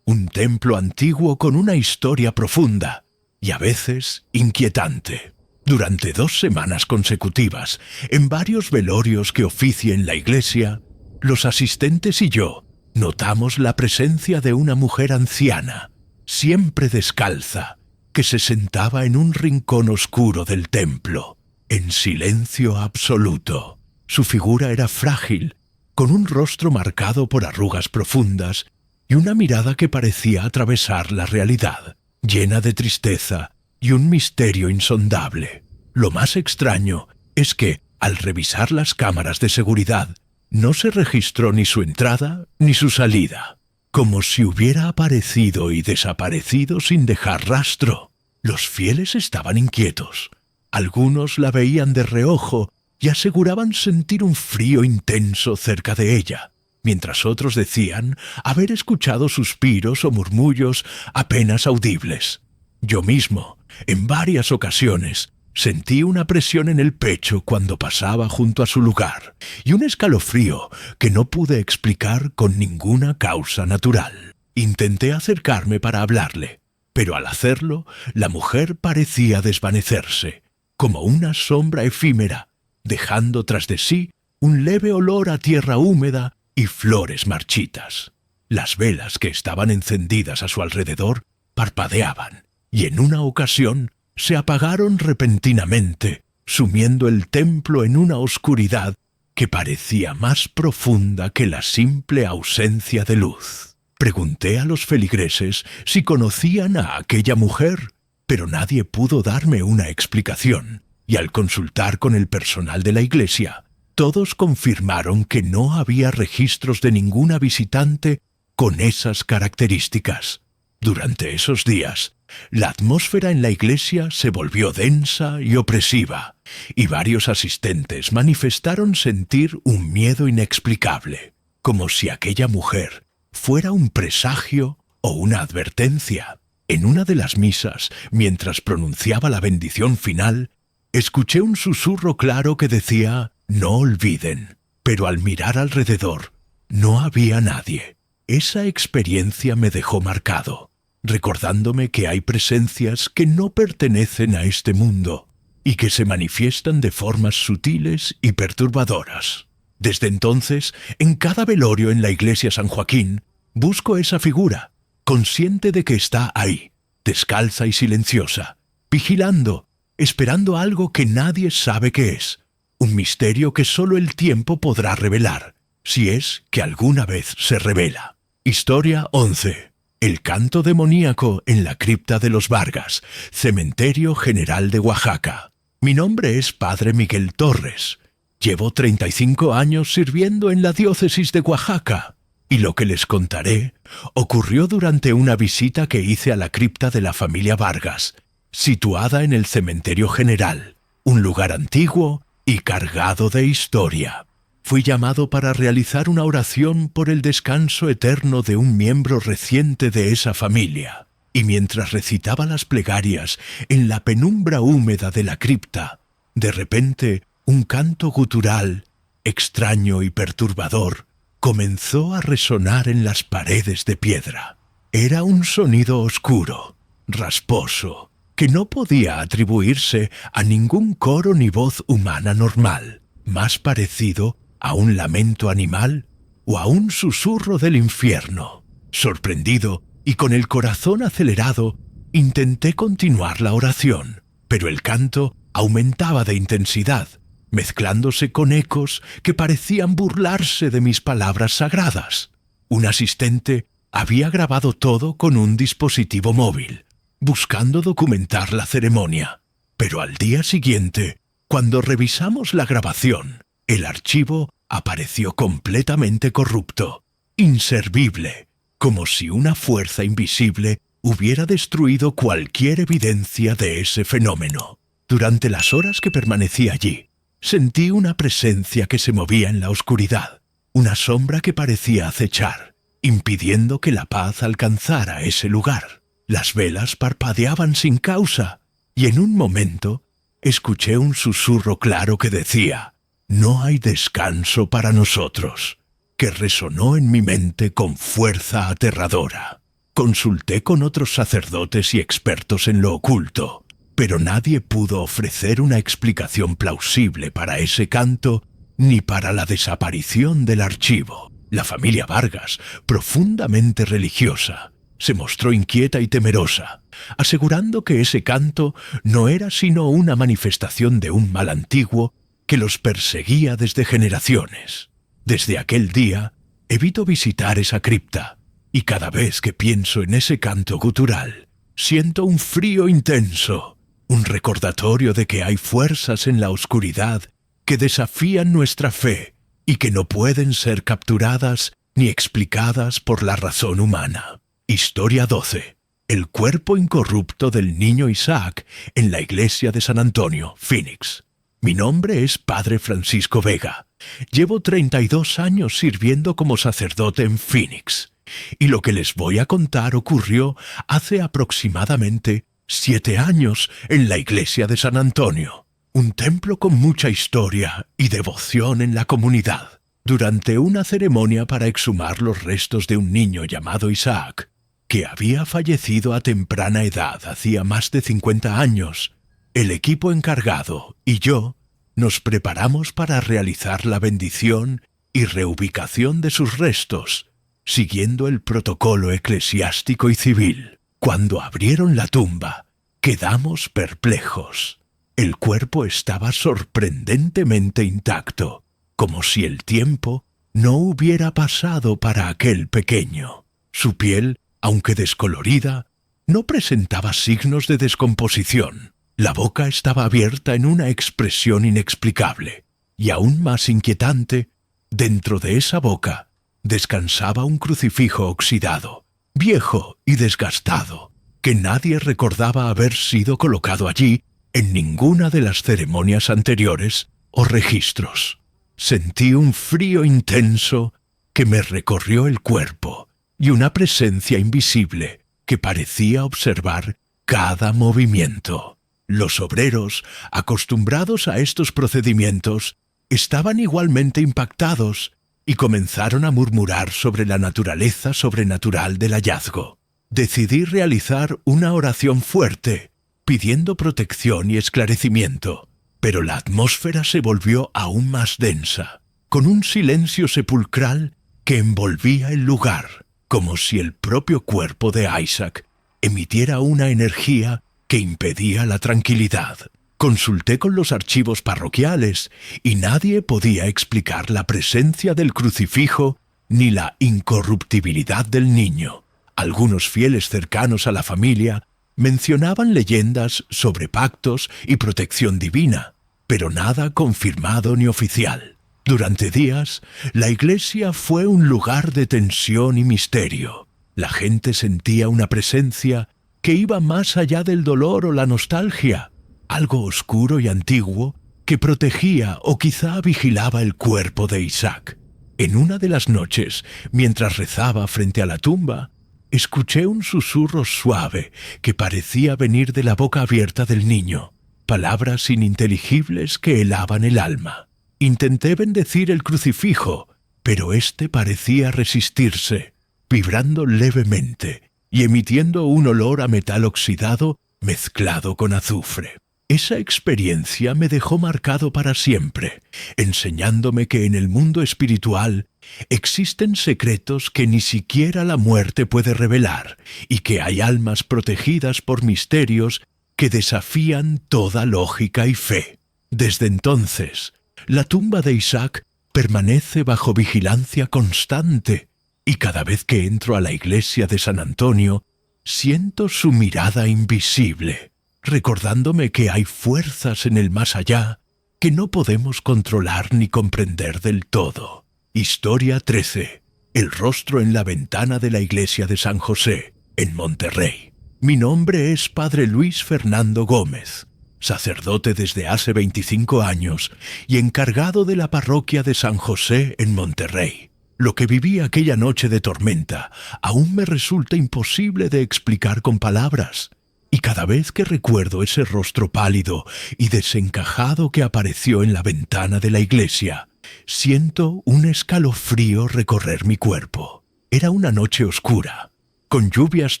un templo antiguo con una historia profunda y a veces inquietante. Durante 2 semanas consecutivas, en varios velorios que oficié en la iglesia, los asistentes y yo notamos la presencia de una mujer anciana, siempre descalza, que se sentaba en un rincón oscuro del templo, en silencio absoluto. Su figura era frágil, con un rostro marcado por arrugas profundas y una mirada que parecía atravesar la realidad, llena de tristeza y un misterio insondable. Lo más extraño es que, al revisar las cámaras de seguridad, no se registró ni su entrada ni su salida, como si hubiera aparecido y desaparecido sin dejar rastro. Los fieles estaban inquietos. Algunos la veían de reojo y aseguraban sentir un frío intenso cerca de ella, mientras otros decían haber escuchado suspiros o murmullos apenas audibles. Yo mismo, en varias ocasiones, sentí una presión en el pecho cuando pasaba junto a su lugar y un escalofrío que no pude explicar con ninguna causa natural. Intenté acercarme para hablarle, pero al hacerlo, la mujer parecía desvanecerse, como una sombra efímera, dejando tras de sí un leve olor a tierra húmeda y flores marchitas. Las velas que estaban encendidas a su alrededor parpadeaban, y en una ocasión se apagaron repentinamente, sumiendo el templo en una oscuridad que parecía más profunda que la simple ausencia de luz. Pregunté a los feligreses si conocían a aquella mujer, pero nadie pudo darme una explicación, y al consultar con el personal de la iglesia, todos confirmaron que no había registros de ninguna visitante con esas características. Durante esos días, la atmósfera en la iglesia se volvió densa y opresiva, y varios asistentes manifestaron sentir un miedo inexplicable, como si aquella mujer fuera un presagio o una advertencia. En una de las misas, mientras pronunciaba la bendición final, escuché un susurro claro que decía «No olviden», pero al mirar alrededor no había nadie. Esa experiencia me dejó marcado, recordándome que hay presencias que no pertenecen a este mundo y que se manifiestan de formas sutiles y perturbadoras. Desde entonces, en cada velorio en la iglesia San Joaquín, busco esa figura, consciente de que está ahí, descalza y silenciosa, vigilando, esperando algo que nadie sabe qué es, un misterio que solo el tiempo podrá revelar, si es que alguna vez se revela. Historia 11. El canto demoníaco en la cripta de los Vargas, Cementerio General de Oaxaca. Mi nombre es Padre Miguel Torres. Llevo 35 años sirviendo en la diócesis de Oaxaca, y lo que les contaré ocurrió durante una visita que hice a la cripta de la familia Vargas, situada en el Cementerio General, un lugar antiguo y cargado de historia. Fui llamado para realizar una oración por el descanso eterno de un miembro reciente de esa familia, y mientras recitaba las plegarias en la penumbra húmeda de la cripta, de repente un canto gutural, extraño y perturbador, comenzó a resonar en las paredes de piedra. Era un sonido oscuro, rasposo, que no podía atribuirse a ningún coro ni voz humana normal, más parecido a un lamento animal o a un susurro del infierno. Sorprendido y con el corazón acelerado, intenté continuar la oración, pero el canto aumentaba de intensidad, mezclándose con ecos que parecían burlarse de mis palabras sagradas. Un asistente había grabado todo con un dispositivo móvil, buscando documentar la ceremonia. Pero al día siguiente, cuando revisamos la grabación, el archivo apareció completamente corrupto, inservible, como si una fuerza invisible hubiera destruido cualquier evidencia de ese fenómeno. Durante las horas que permanecí allí, sentí una presencia que se movía en la oscuridad, una sombra que parecía acechar, impidiendo que la paz alcanzara ese lugar. Las velas parpadeaban sin causa, y en un momento escuché un susurro claro que decía: «No hay descanso para nosotros», que resonó en mi mente con fuerza aterradora. Consulté con otros sacerdotes y expertos en lo oculto, pero nadie pudo ofrecer una explicación plausible para ese canto ni para la desaparición del archivo. La familia Vargas, profundamente religiosa, se mostró inquieta y temerosa, asegurando que ese canto no era sino una manifestación de un mal antiguo que los perseguía desde generaciones. Desde aquel día, evito visitar esa cripta, y cada vez que pienso en ese canto gutural, siento un frío intenso, un recordatorio de que hay fuerzas en la oscuridad que desafían nuestra fe y que no pueden ser capturadas ni explicadas por la razón humana. Historia 12. El cuerpo incorrupto del niño Isaac en la iglesia de San Antonio, Phoenix. Mi nombre es Padre Francisco Vega. Llevo 32 años sirviendo como sacerdote en Phoenix, y lo que les voy a contar ocurrió hace aproximadamente 7 años en la iglesia de San Antonio, un templo con mucha historia y devoción en la comunidad. Durante una ceremonia para exhumar los restos de un niño llamado Isaac, que había fallecido a temprana edad hacía más de 50 años, el equipo encargado y yo nos preparamos para realizar la bendición y reubicación de sus restos, siguiendo el protocolo eclesiástico y civil. Cuando abrieron la tumba, quedamos perplejos. El cuerpo estaba sorprendentemente intacto, como si el tiempo no hubiera pasado para aquel pequeño. Su piel, aunque descolorida, no presentaba signos de descomposición. La boca estaba abierta en una expresión inexplicable, y aún más inquietante, dentro de esa boca descansaba un crucifijo oxidado, viejo y desgastado, que nadie recordaba haber sido colocado allí en ninguna de las ceremonias anteriores o registros. Sentí un frío intenso que me recorrió el cuerpo y una presencia invisible que parecía observar cada movimiento. Los obreros, acostumbrados a estos procedimientos, estaban igualmente impactados y comenzaron a murmurar sobre la naturaleza sobrenatural del hallazgo. Decidí realizar una oración fuerte, pidiendo protección y esclarecimiento, pero la atmósfera se volvió aún más densa, con un silencio sepulcral que envolvía el lugar, como si el propio cuerpo de Isaac emitiera una energía que impedía la tranquilidad. Consulté con los archivos parroquiales y nadie podía explicar la presencia del crucifijo ni la incorruptibilidad del niño. Algunos fieles cercanos a la familia mencionaban leyendas sobre pactos y protección divina, pero nada confirmado ni oficial. Durante días, la iglesia fue un lugar de tensión y misterio. La gente sentía una presencia que iba más allá del dolor o la nostalgia, algo oscuro y antiguo que protegía o quizá vigilaba el cuerpo de Isaac. En una de las noches, mientras rezaba frente a la tumba, escuché un susurro suave que parecía venir de la boca abierta del niño, palabras ininteligibles que helaban el alma. Intenté bendecir el crucifijo, pero éste parecía resistirse, vibrando levemente y emitiendo un olor a metal oxidado mezclado con azufre. Esa experiencia me dejó marcado para siempre, enseñándome que en el mundo espiritual existen secretos que ni siquiera la muerte puede revelar y que hay almas protegidas por misterios que desafían toda lógica y fe. Desde entonces, la tumba de Isaac permanece bajo vigilancia constante y cada vez que entro a la iglesia de San Antonio, siento su mirada invisible, recordándome que hay fuerzas en el más allá que no podemos controlar ni comprender del todo. Historia 13. El rostro en la ventana de la iglesia de San José, en Monterrey. Mi nombre es Padre Luis Fernando Gómez, sacerdote desde hace 25 años y encargado de la parroquia de San José en Monterrey. Lo que viví aquella noche de tormenta aún me resulta imposible de explicar con palabras. Y cada vez que recuerdo ese rostro pálido y desencajado que apareció en la ventana de la iglesia, siento un escalofrío recorrer mi cuerpo. Era una noche oscura, con lluvias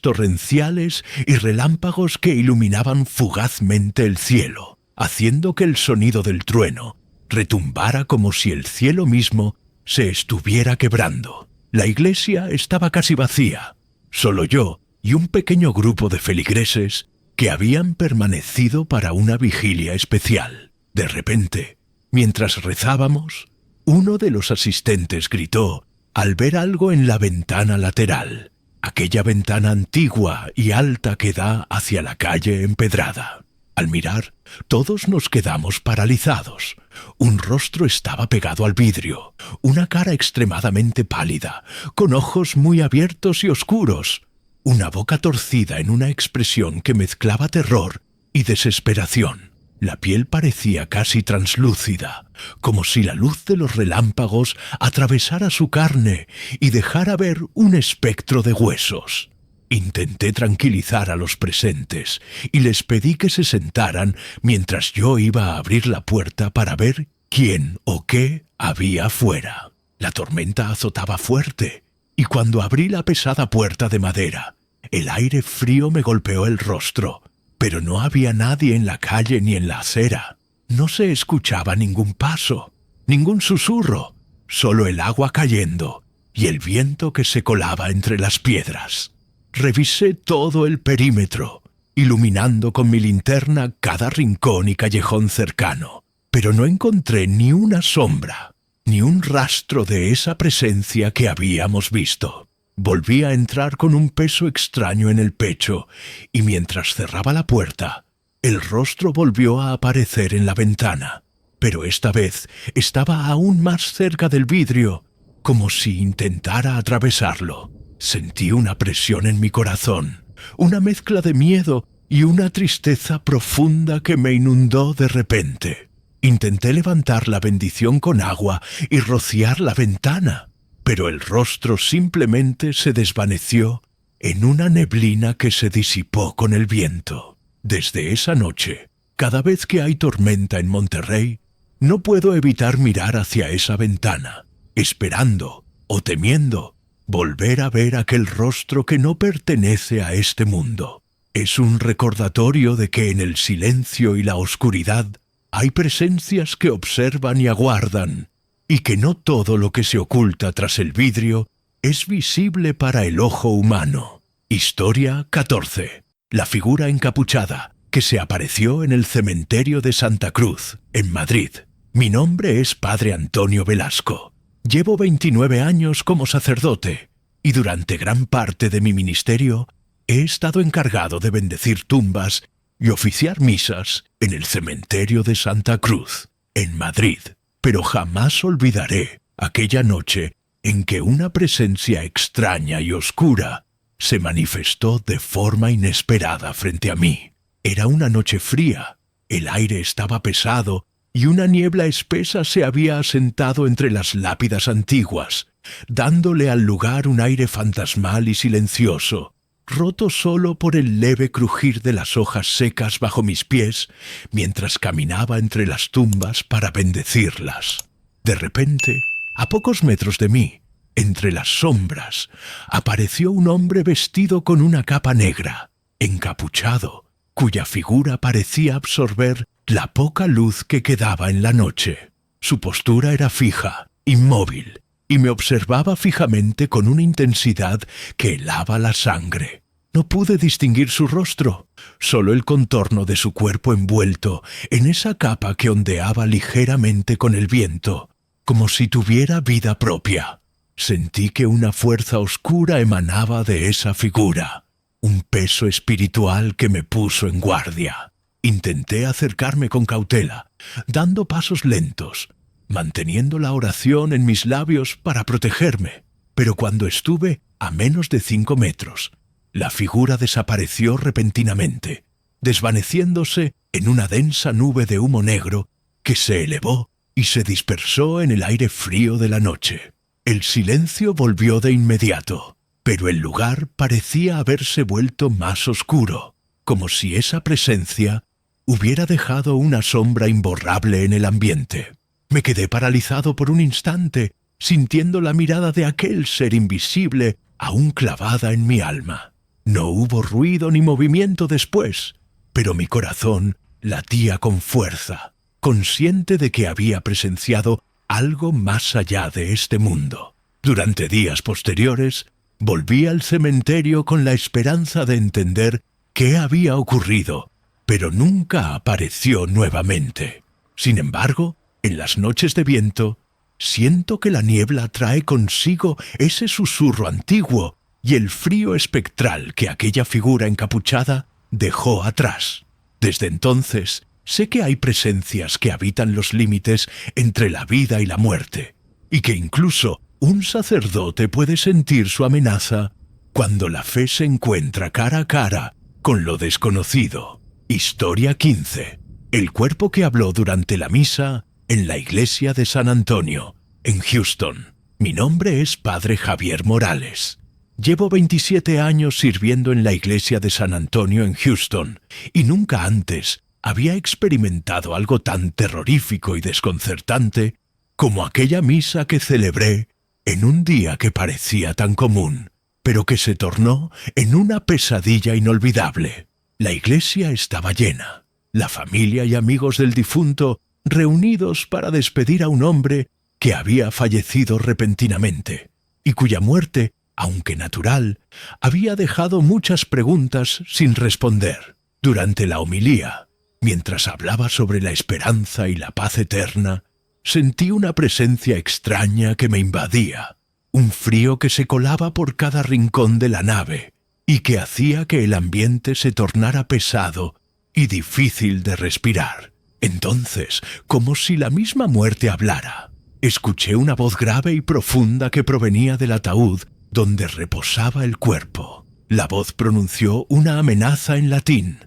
torrenciales y relámpagos que iluminaban fugazmente el cielo, haciendo que el sonido del trueno retumbara como si el cielo mismo se estuviera quebrando. La iglesia estaba casi vacía, solo yo y un pequeño grupo de feligreses que habían permanecido para una vigilia especial. De repente, mientras rezábamos, uno de los asistentes gritó al ver algo en la ventana lateral, aquella ventana antigua y alta que da hacia la calle empedrada. Al mirar, todos nos quedamos paralizados. Un rostro estaba pegado al vidrio, una cara extremadamente pálida, con ojos muy abiertos y oscuros, una boca torcida en una expresión que mezclaba terror y desesperación. La piel parecía casi translúcida, como si la luz de los relámpagos atravesara su carne y dejara ver un espectro de huesos. Intenté tranquilizar a los presentes y les pedí que se sentaran mientras yo iba a abrir la puerta para ver quién o qué había afuera. La tormenta azotaba fuerte y cuando abrí la pesada puerta de madera, el aire frío me golpeó el rostro, pero no había nadie en la calle ni en la acera. No se escuchaba ningún paso, ningún susurro, solo el agua cayendo y el viento que se colaba entre las piedras. Revisé todo el perímetro, iluminando con mi linterna cada rincón y callejón cercano, pero no encontré ni una sombra, ni un rastro de esa presencia que habíamos visto. Volví a entrar con un peso extraño en el pecho, y mientras cerraba la puerta, el rostro volvió a aparecer en la ventana, pero esta vez estaba aún más cerca del vidrio, como si intentara atravesarlo. Sentí una presión en mi corazón, una mezcla de miedo y una tristeza profunda que me inundó de repente. Intenté levantar la bendición con agua y rociar la ventana, pero el rostro simplemente se desvaneció en una neblina que se disipó con el viento. Desde esa noche, cada vez que hay tormenta en Monterrey, no puedo evitar mirar hacia esa ventana, esperando o temiendo volver a ver aquel rostro que no pertenece a este mundo. Es un recordatorio de que en el silencio y la oscuridad hay presencias que observan y aguardan, y que no todo lo que se oculta tras el vidrio es visible para el ojo humano. Historia 14. La figura encapuchada que se apareció en el cementerio de Santa Cruz, en Madrid. Mi nombre es Padre Antonio Velasco. Llevo 29 años como sacerdote y durante gran parte de mi ministerio he estado encargado de bendecir tumbas y oficiar misas en el cementerio de Santa Cruz, en Madrid. Pero jamás olvidaré aquella noche en que una presencia extraña y oscura se manifestó de forma inesperada frente a mí. Era una noche fría, el aire estaba pesado y una niebla espesa se había asentado entre las lápidas antiguas, dándole al lugar un aire fantasmal y silencioso, roto solo por el leve crujir de las hojas secas bajo mis pies mientras caminaba entre las tumbas para bendecirlas. De repente, a pocos metros de mí, entre las sombras, apareció un hombre vestido con una capa negra, encapuchado, cuya figura parecía absorber la poca luz que quedaba en la noche. Su postura era fija, inmóvil, y me observaba fijamente con una intensidad que helaba la sangre. No pude distinguir su rostro, solo el contorno de su cuerpo envuelto en esa capa que ondeaba ligeramente con el viento, como si tuviera vida propia. Sentí que una fuerza oscura emanaba de esa figura, un peso espiritual que me puso en guardia. Intenté acercarme con cautela, dando pasos lentos, manteniendo la oración en mis labios para protegerme, pero cuando estuve a menos de 5 metros, la figura desapareció repentinamente, desvaneciéndose en una densa nube de humo negro que se elevó y se dispersó en el aire frío de la noche. El silencio volvió de inmediato, pero el lugar parecía haberse vuelto más oscuro, como si esa presencia hubiera dejado una sombra imborrable en el ambiente. Me quedé paralizado por un instante, sintiendo la mirada de aquel ser invisible aún clavada en mi alma. No hubo ruido ni movimiento después, pero mi corazón latía con fuerza, consciente de que había presenciado algo más allá de este mundo. Durante días posteriores, volví al cementerio con la esperanza de entender qué había ocurrido, pero nunca apareció nuevamente. Sin embargo, en las noches de viento, siento que la niebla trae consigo ese susurro antiguo y el frío espectral que aquella figura encapuchada dejó atrás. Desde entonces, sé que hay presencias que habitan los límites entre la vida y la muerte, y que incluso un sacerdote puede sentir su amenaza cuando la fe se encuentra cara a cara con lo desconocido. Historia 15. El cuerpo que habló durante la misa en la iglesia de San Antonio, en Houston. Mi nombre es Padre Javier Morales. Llevo 27 años sirviendo en la iglesia de San Antonio en Houston, y nunca antes había experimentado algo tan terrorífico y desconcertante como aquella misa que celebré en un día que parecía tan común, pero que se tornó en una pesadilla inolvidable. La iglesia estaba llena, la familia y amigos del difunto reunidos para despedir a un hombre que había fallecido repentinamente, y cuya muerte, aunque natural, había dejado muchas preguntas sin responder. Durante la homilía, mientras hablaba sobre la esperanza y la paz eterna, sentí una presencia extraña que me invadía, un frío que se colaba por cada rincón de la nave y que hacía que el ambiente se tornara pesado y difícil de respirar. Entonces, como si la misma muerte hablara, escuché una voz grave y profunda que provenía del ataúd donde reposaba el cuerpo. La voz pronunció una amenaza en latín,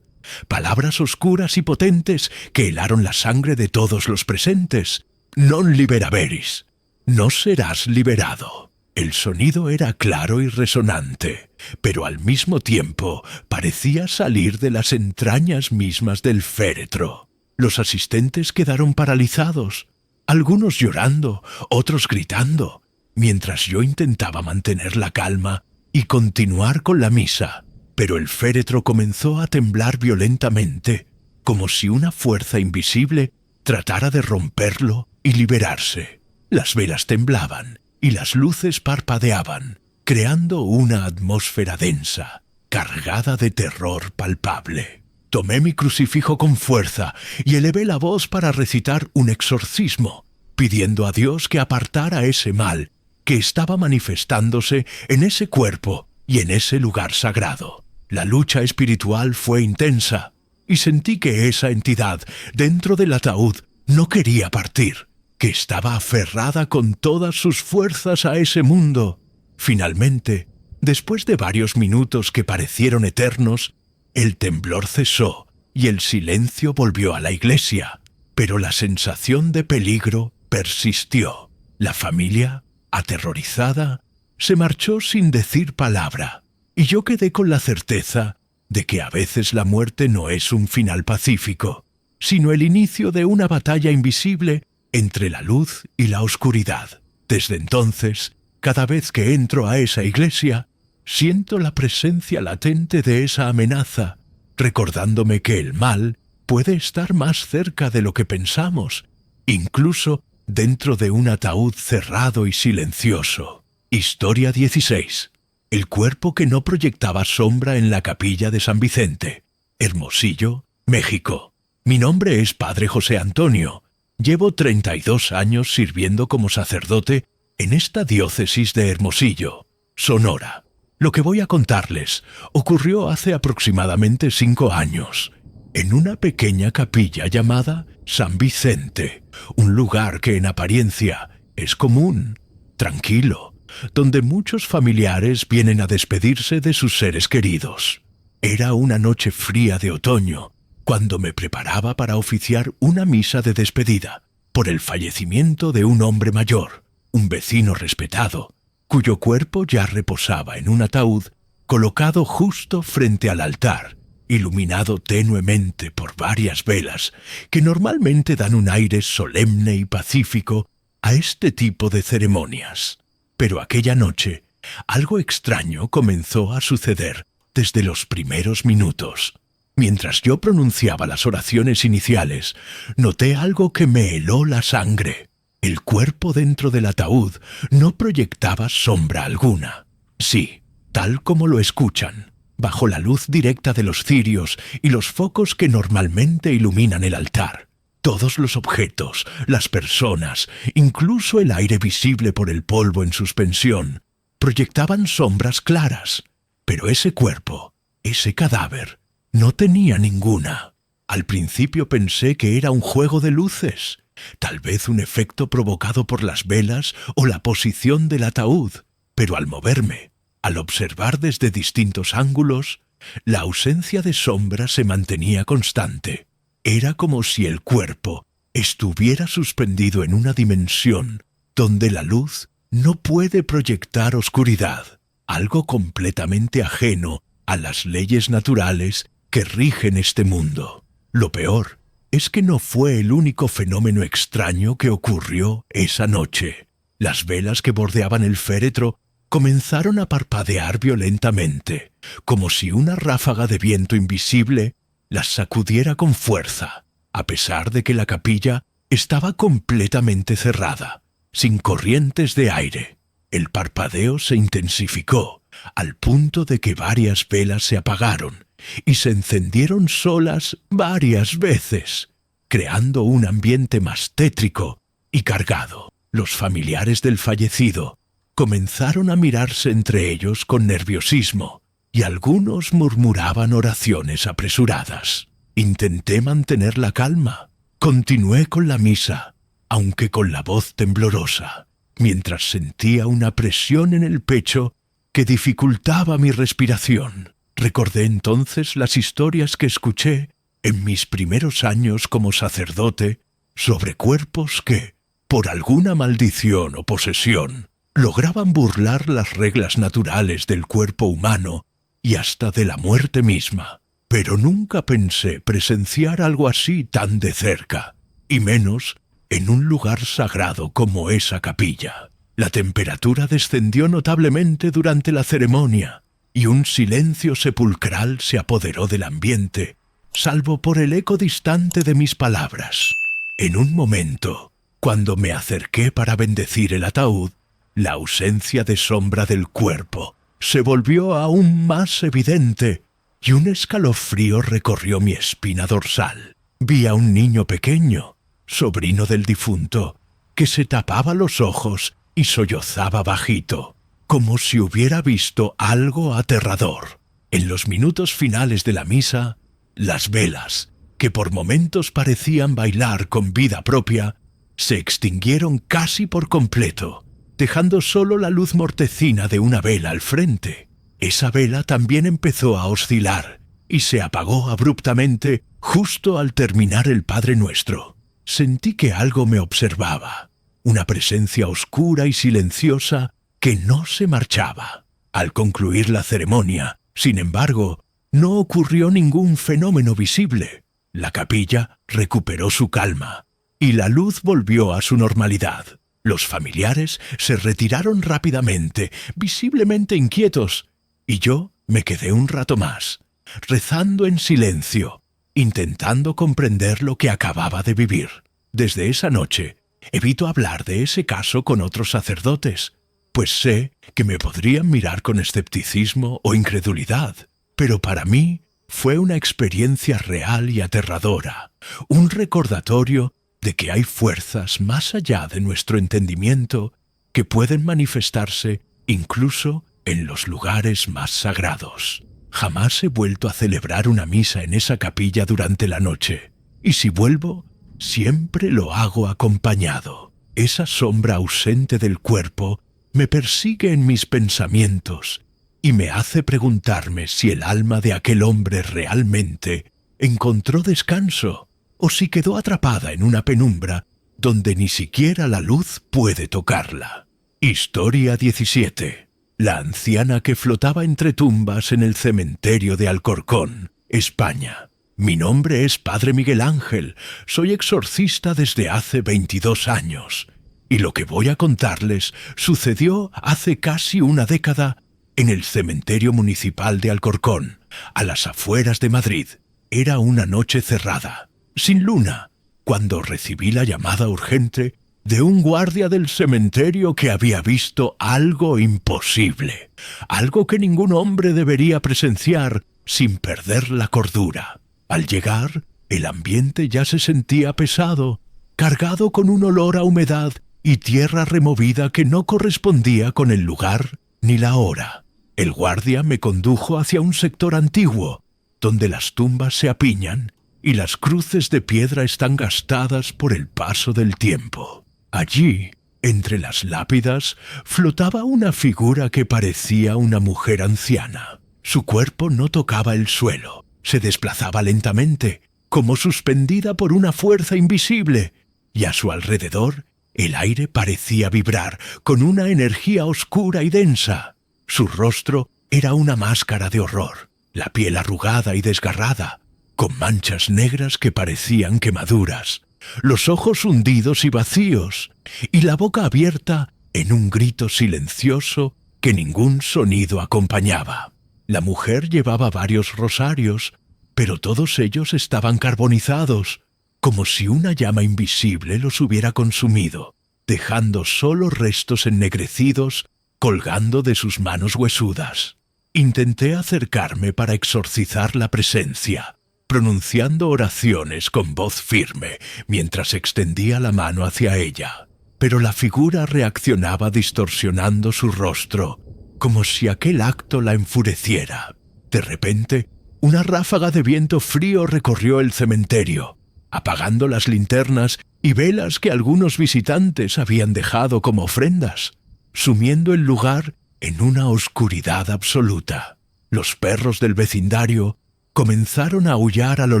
palabras oscuras y potentes que helaron la sangre de todos los presentes. Non liberaveris, no serás liberado. El sonido era claro y resonante, pero al mismo tiempo parecía salir de las entrañas mismas del féretro. Los asistentes quedaron paralizados, algunos llorando, otros gritando, mientras yo intentaba mantener la calma y continuar con la misa, pero el féretro comenzó a temblar violentamente, como si una fuerza invisible tratara de romperlo y liberarse. Las velas temblaban y las luces parpadeaban, creando una atmósfera densa, cargada de terror palpable. Tomé mi crucifijo con fuerza y elevé la voz para recitar un exorcismo, pidiendo a Dios que apartara ese mal que estaba manifestándose en ese cuerpo y en ese lugar sagrado. La lucha espiritual fue intensa, y sentí que esa entidad dentro del ataúd no quería partir, que estaba aferrada con todas sus fuerzas a ese mundo. Finalmente, después de varios minutos que parecieron eternos, el temblor cesó y el silencio volvió a la iglesia, pero la sensación de peligro persistió. La familia, aterrorizada, se marchó sin decir palabra, y yo quedé con la certeza de que a veces la muerte no es un final pacífico, sino el inicio de una batalla invisible entre la luz y la oscuridad. Desde entonces, cada vez que entro a esa iglesia, siento la presencia latente de esa amenaza recordándome que el mal puede estar más cerca de lo que pensamos, incluso dentro de un ataúd cerrado y silencioso. Historia 16. El cuerpo que no proyectaba sombra en la capilla de San Vicente, Hermosillo, México. Mi nombre es Padre José Antonio. Llevo 32 años sirviendo como sacerdote en esta diócesis de Hermosillo, Sonora. Lo que voy a contarles ocurrió hace aproximadamente 5 años, en una pequeña capilla llamada San Vicente, un lugar que en apariencia es común, tranquilo, donde muchos familiares vienen a despedirse de sus seres queridos. Era una noche fría de otoño, cuando me preparaba para oficiar una misa de despedida por el fallecimiento de un hombre mayor, un vecino respetado, cuyo cuerpo ya reposaba en un ataúd colocado justo frente al altar, iluminado tenuemente por varias velas que normalmente dan un aire solemne y pacífico a este tipo de ceremonias. Pero aquella noche, algo extraño comenzó a suceder desde los primeros minutos. Mientras yo pronunciaba las oraciones iniciales, noté algo que me heló la sangre. El cuerpo dentro del ataúd no proyectaba sombra alguna. Sí, tal como lo escuchan, bajo la luz directa de los cirios y los focos que normalmente iluminan el altar. Todos los objetos, las personas, incluso el aire visible por el polvo en suspensión, proyectaban sombras claras. Pero ese cuerpo, ese cadáver, no tenía ninguna. Al principio pensé que era un juego de luces, tal vez un efecto provocado por las velas o la posición del ataúd, pero al moverme, al observar desde distintos ángulos, la ausencia de sombra se mantenía constante. Era como si el cuerpo estuviera suspendido en una dimensión donde la luz no puede proyectar oscuridad, algo completamente ajeno a las leyes naturales que rigen este mundo. Lo peor es que no fue el único fenómeno extraño que ocurrió esa noche. Las velas que bordeaban el féretro comenzaron a parpadear violentamente, como si una ráfaga de viento invisible las sacudiera con fuerza, a pesar de que la capilla estaba completamente cerrada, sin corrientes de aire. El parpadeo se intensificó, al punto de que varias velas se apagaron y se encendieron solas varias veces, creando un ambiente más tétrico y cargado. Los familiares del fallecido comenzaron a mirarse entre ellos con nerviosismo, y algunos murmuraban oraciones apresuradas. Intenté mantener la calma. Continué con la misa, aunque con la voz temblorosa, mientras sentía una presión en el pecho que dificultaba mi respiración. Recordé entonces las historias que escuché en mis primeros años como sacerdote sobre cuerpos que, por alguna maldición o posesión, lograban burlar las reglas naturales del cuerpo humano y hasta de la muerte misma. Pero nunca pensé presenciar algo así tan de cerca, y menos en un lugar sagrado como esa capilla. La temperatura descendió notablemente durante la ceremonia, y un silencio sepulcral se apoderó del ambiente, salvo por el eco distante de mis palabras. En un momento, cuando me acerqué para bendecir el ataúd, la ausencia de sombra del cuerpo se volvió aún más evidente, y un escalofrío recorrió mi espina dorsal. Vi a un niño pequeño, sobrino del difunto, que se tapaba los ojos y sollozaba bajito, como si hubiera visto algo aterrador. En los minutos finales de la misa, las velas, que por momentos parecían bailar con vida propia, se extinguieron casi por completo, dejando solo la luz mortecina de una vela al frente. Esa vela también empezó a oscilar y se apagó abruptamente justo al terminar el Padre Nuestro. Sentí que algo me observaba, una presencia oscura y silenciosa que no se marchaba. Al concluir la ceremonia, sin embargo, no ocurrió ningún fenómeno visible. La capilla recuperó su calma y la luz volvió a su normalidad. Los familiares se retiraron rápidamente, visiblemente inquietos, y yo me quedé un rato más, rezando en silencio, intentando comprender lo que acababa de vivir. Desde esa noche, evito hablar de ese caso con otros sacerdotes, pues sé que me podrían mirar con escepticismo o incredulidad. Pero para mí fue una experiencia real y aterradora, un recordatorio de que hay fuerzas más allá de nuestro entendimiento que pueden manifestarse incluso en los lugares más sagrados. Jamás he vuelto a celebrar una misa en esa capilla durante la noche, y si vuelvo, siempre lo hago acompañado. Esa sombra ausente del cuerpo me persigue en mis pensamientos y me hace preguntarme si el alma de aquel hombre realmente encontró descanso o si quedó atrapada en una penumbra donde ni siquiera la luz puede tocarla. Historia 17. La anciana que flotaba entre tumbas en el cementerio de Alcorcón, España. Mi nombre es Padre Miguel Ángel, soy exorcista desde hace 22 años, y lo que voy a contarles sucedió hace casi una década en el cementerio municipal de Alcorcón, a las afueras de Madrid. Era una noche cerrada, sin luna, cuando recibí la llamada urgente de un guardia del cementerio que había visto algo imposible, algo que ningún hombre debería presenciar sin perder la cordura. Al llegar, el ambiente ya se sentía pesado, cargado con un olor a humedad y tierra removida que no correspondía con el lugar ni la hora. El guardia me condujo hacia un sector antiguo, donde las tumbas se apiñan y las cruces de piedra están gastadas por el paso del tiempo. Allí, entre las lápidas, flotaba una figura que parecía una mujer anciana. Su cuerpo no tocaba el suelo, se desplazaba lentamente, como suspendida por una fuerza invisible, y a su alrededor el aire parecía vibrar con una energía oscura y densa. Su rostro era una máscara de horror, la piel arrugada y desgarrada, con manchas negras que parecían quemaduras, los ojos hundidos y vacíos, y la boca abierta en un grito silencioso que ningún sonido acompañaba. La mujer llevaba varios rosarios, pero todos ellos estaban carbonizados, como si una llama invisible los hubiera consumido, dejando solo restos ennegrecidos colgando de sus manos huesudas. Intenté acercarme para exorcizar la presencia, pronunciando oraciones con voz firme mientras extendía la mano hacia ella, pero la figura reaccionaba distorsionando su rostro, como si aquel acto la enfureciera. De repente, una ráfaga de viento frío recorrió el cementerio, apagando las linternas y velas que algunos visitantes habían dejado como ofrendas, sumiendo el lugar en una oscuridad absoluta. Los perros del vecindario comenzaron a aullar a lo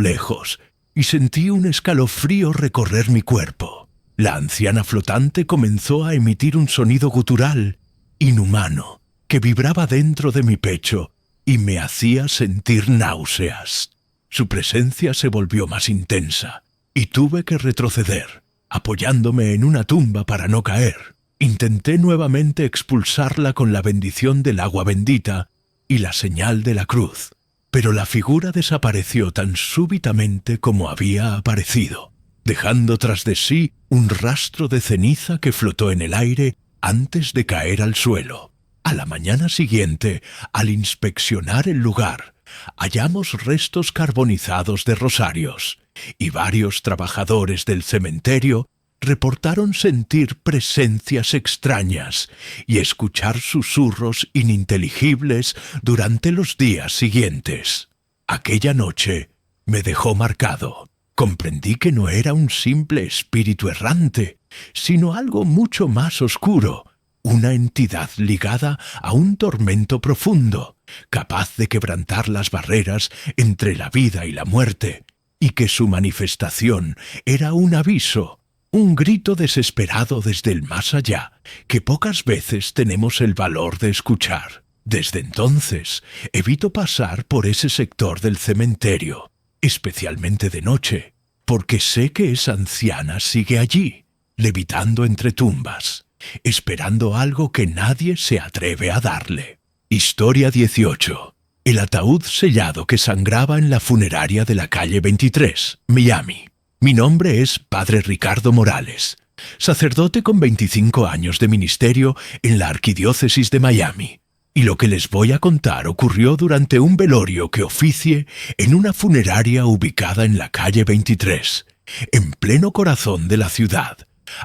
lejos y sentí un escalofrío recorrer mi cuerpo. La anciana flotante comenzó a emitir un sonido gutural, inhumano, que vibraba dentro de mi pecho y me hacía sentir náuseas. Su presencia se volvió más intensa y tuve que retroceder, apoyándome en una tumba para no caer. Intenté nuevamente expulsarla con la bendición del agua bendita y la señal de la cruz, pero la figura desapareció tan súbitamente como había aparecido, dejando tras de sí un rastro de ceniza que flotó en el aire antes de caer al suelo. A la mañana siguiente, al inspeccionar el lugar, hallamos restos carbonizados de rosarios, y varios trabajadores del cementerio reportaron sentir presencias extrañas y escuchar susurros ininteligibles durante los días siguientes. Aquella noche me dejó marcado. Comprendí que no era un simple espíritu errante, sino algo mucho más oscuro, una entidad ligada a un tormento profundo, capaz de quebrantar las barreras entre la vida y la muerte, y que su manifestación era un aviso, un grito desesperado desde el más allá, que pocas veces tenemos el valor de escuchar. Desde entonces, evito pasar por ese sector del cementerio, especialmente de noche, porque sé que esa anciana sigue allí, levitando entre tumbas, esperando algo que nadie se atreve a darle. Historia 18. el ataúd sellado que sangraba en la funeraria de la calle 23, Miami. Mi nombre es Padre Ricardo Morales, sacerdote con 25 años de ministerio en la Arquidiócesis de Miami. Y lo que les voy a contar ocurrió durante un velorio que oficié en una funeraria ubicada en la calle 23, en pleno corazón de la ciudad,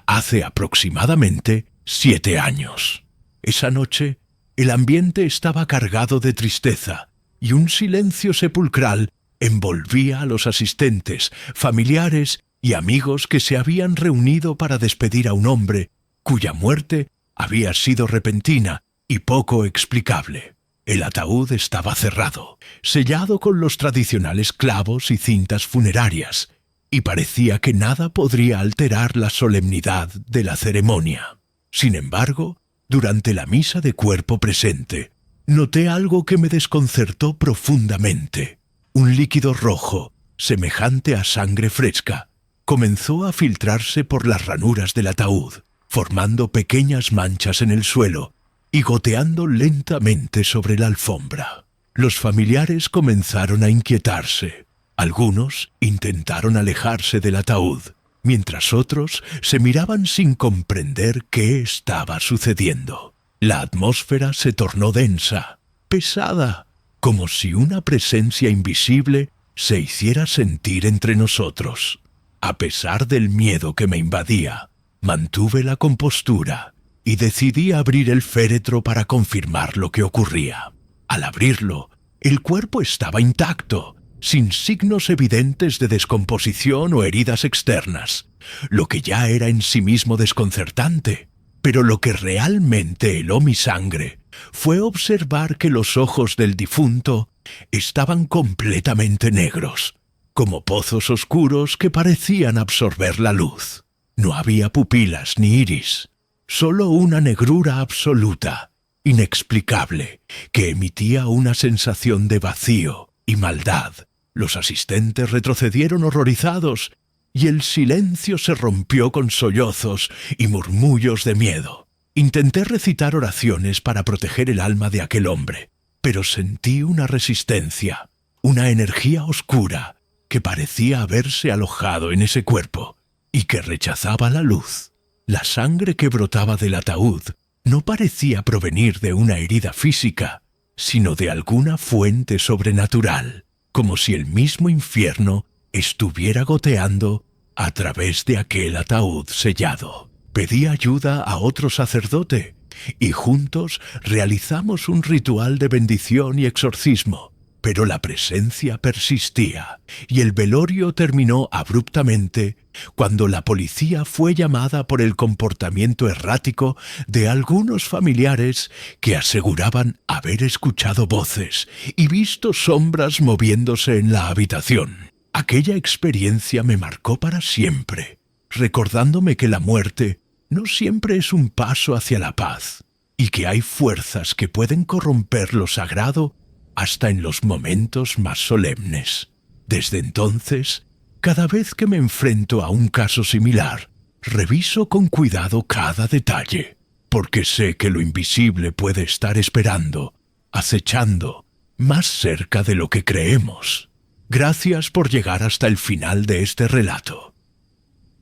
hace aproximadamente 7 años. Esa noche, el ambiente estaba cargado de tristeza y un silencio sepulcral envolvía a los asistentes, familiares y amigos que se habían reunido para despedir a un hombre cuya muerte había sido repentina y poco explicable. El ataúd estaba cerrado, sellado con los tradicionales clavos y cintas funerarias, y parecía que nada podría alterar la solemnidad de la ceremonia. Sin embargo, durante la misa de cuerpo presente, noté algo que me desconcertó profundamente. Un líquido rojo, semejante a sangre fresca, comenzó a filtrarse por las ranuras del ataúd, formando pequeñas manchas en el suelo y goteando lentamente sobre la alfombra. Los familiares comenzaron a inquietarse. Algunos intentaron alejarse del ataúd, mientras otros se miraban sin comprender qué estaba sucediendo. La atmósfera se tornó densa, pesada, como si una presencia invisible se hiciera sentir entre nosotros. A pesar del miedo que me invadía, mantuve la compostura y decidí abrir el féretro para confirmar lo que ocurría. Al abrirlo, el cuerpo estaba intacto, sin signos evidentes de descomposición o heridas externas, lo que ya era en sí mismo desconcertante. Pero lo que realmente heló mi sangre fue observar que los ojos del difunto estaban completamente negros, como pozos oscuros que parecían absorber la luz. No había pupilas ni iris, solo una negrura absoluta, inexplicable, que emitía una sensación de vacío y maldad. Los asistentes retrocedieron horrorizados y el silencio se rompió con sollozos y murmullos de miedo. Intenté recitar oraciones para proteger el alma de aquel hombre, pero sentí una resistencia, una energía oscura que parecía haberse alojado en ese cuerpo y que rechazaba la luz. La sangre que brotaba del ataúd no parecía provenir de una herida física, sino de alguna fuente sobrenatural, como si el mismo infierno estuviera goteando a través de aquel ataúd sellado. Pedí ayuda a otro sacerdote y juntos realizamos un ritual de bendición y exorcismo, pero la presencia persistía y el velorio terminó abruptamente cuando la policía fue llamada por el comportamiento errático de algunos familiares que aseguraban haber escuchado voces y visto sombras moviéndose en la habitación. Aquella experiencia me marcó para siempre, recordándome que la muerte no siempre es un paso hacia la paz y que hay fuerzas que pueden corromper lo sagrado hasta en los momentos más solemnes. Desde entonces, cada vez que me enfrento a un caso similar, reviso con cuidado cada detalle, porque sé que lo invisible puede estar esperando, acechando, más cerca de lo que creemos. Gracias por llegar hasta el final de este relato.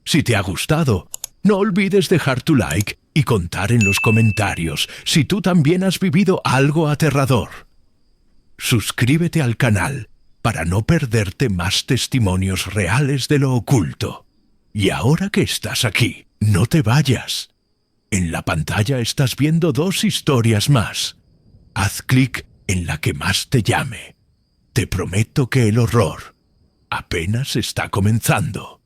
Si te ha gustado, no olvides dejar tu like y contar en los comentarios si tú también has vivido algo aterrador. Suscríbete al canal para no perderte más testimonios reales de lo oculto. Y ahora que estás aquí, no te vayas. En la pantalla estás viendo 2 historias más. Haz clic en la que más te llame. Te prometo que el horror apenas está comenzando.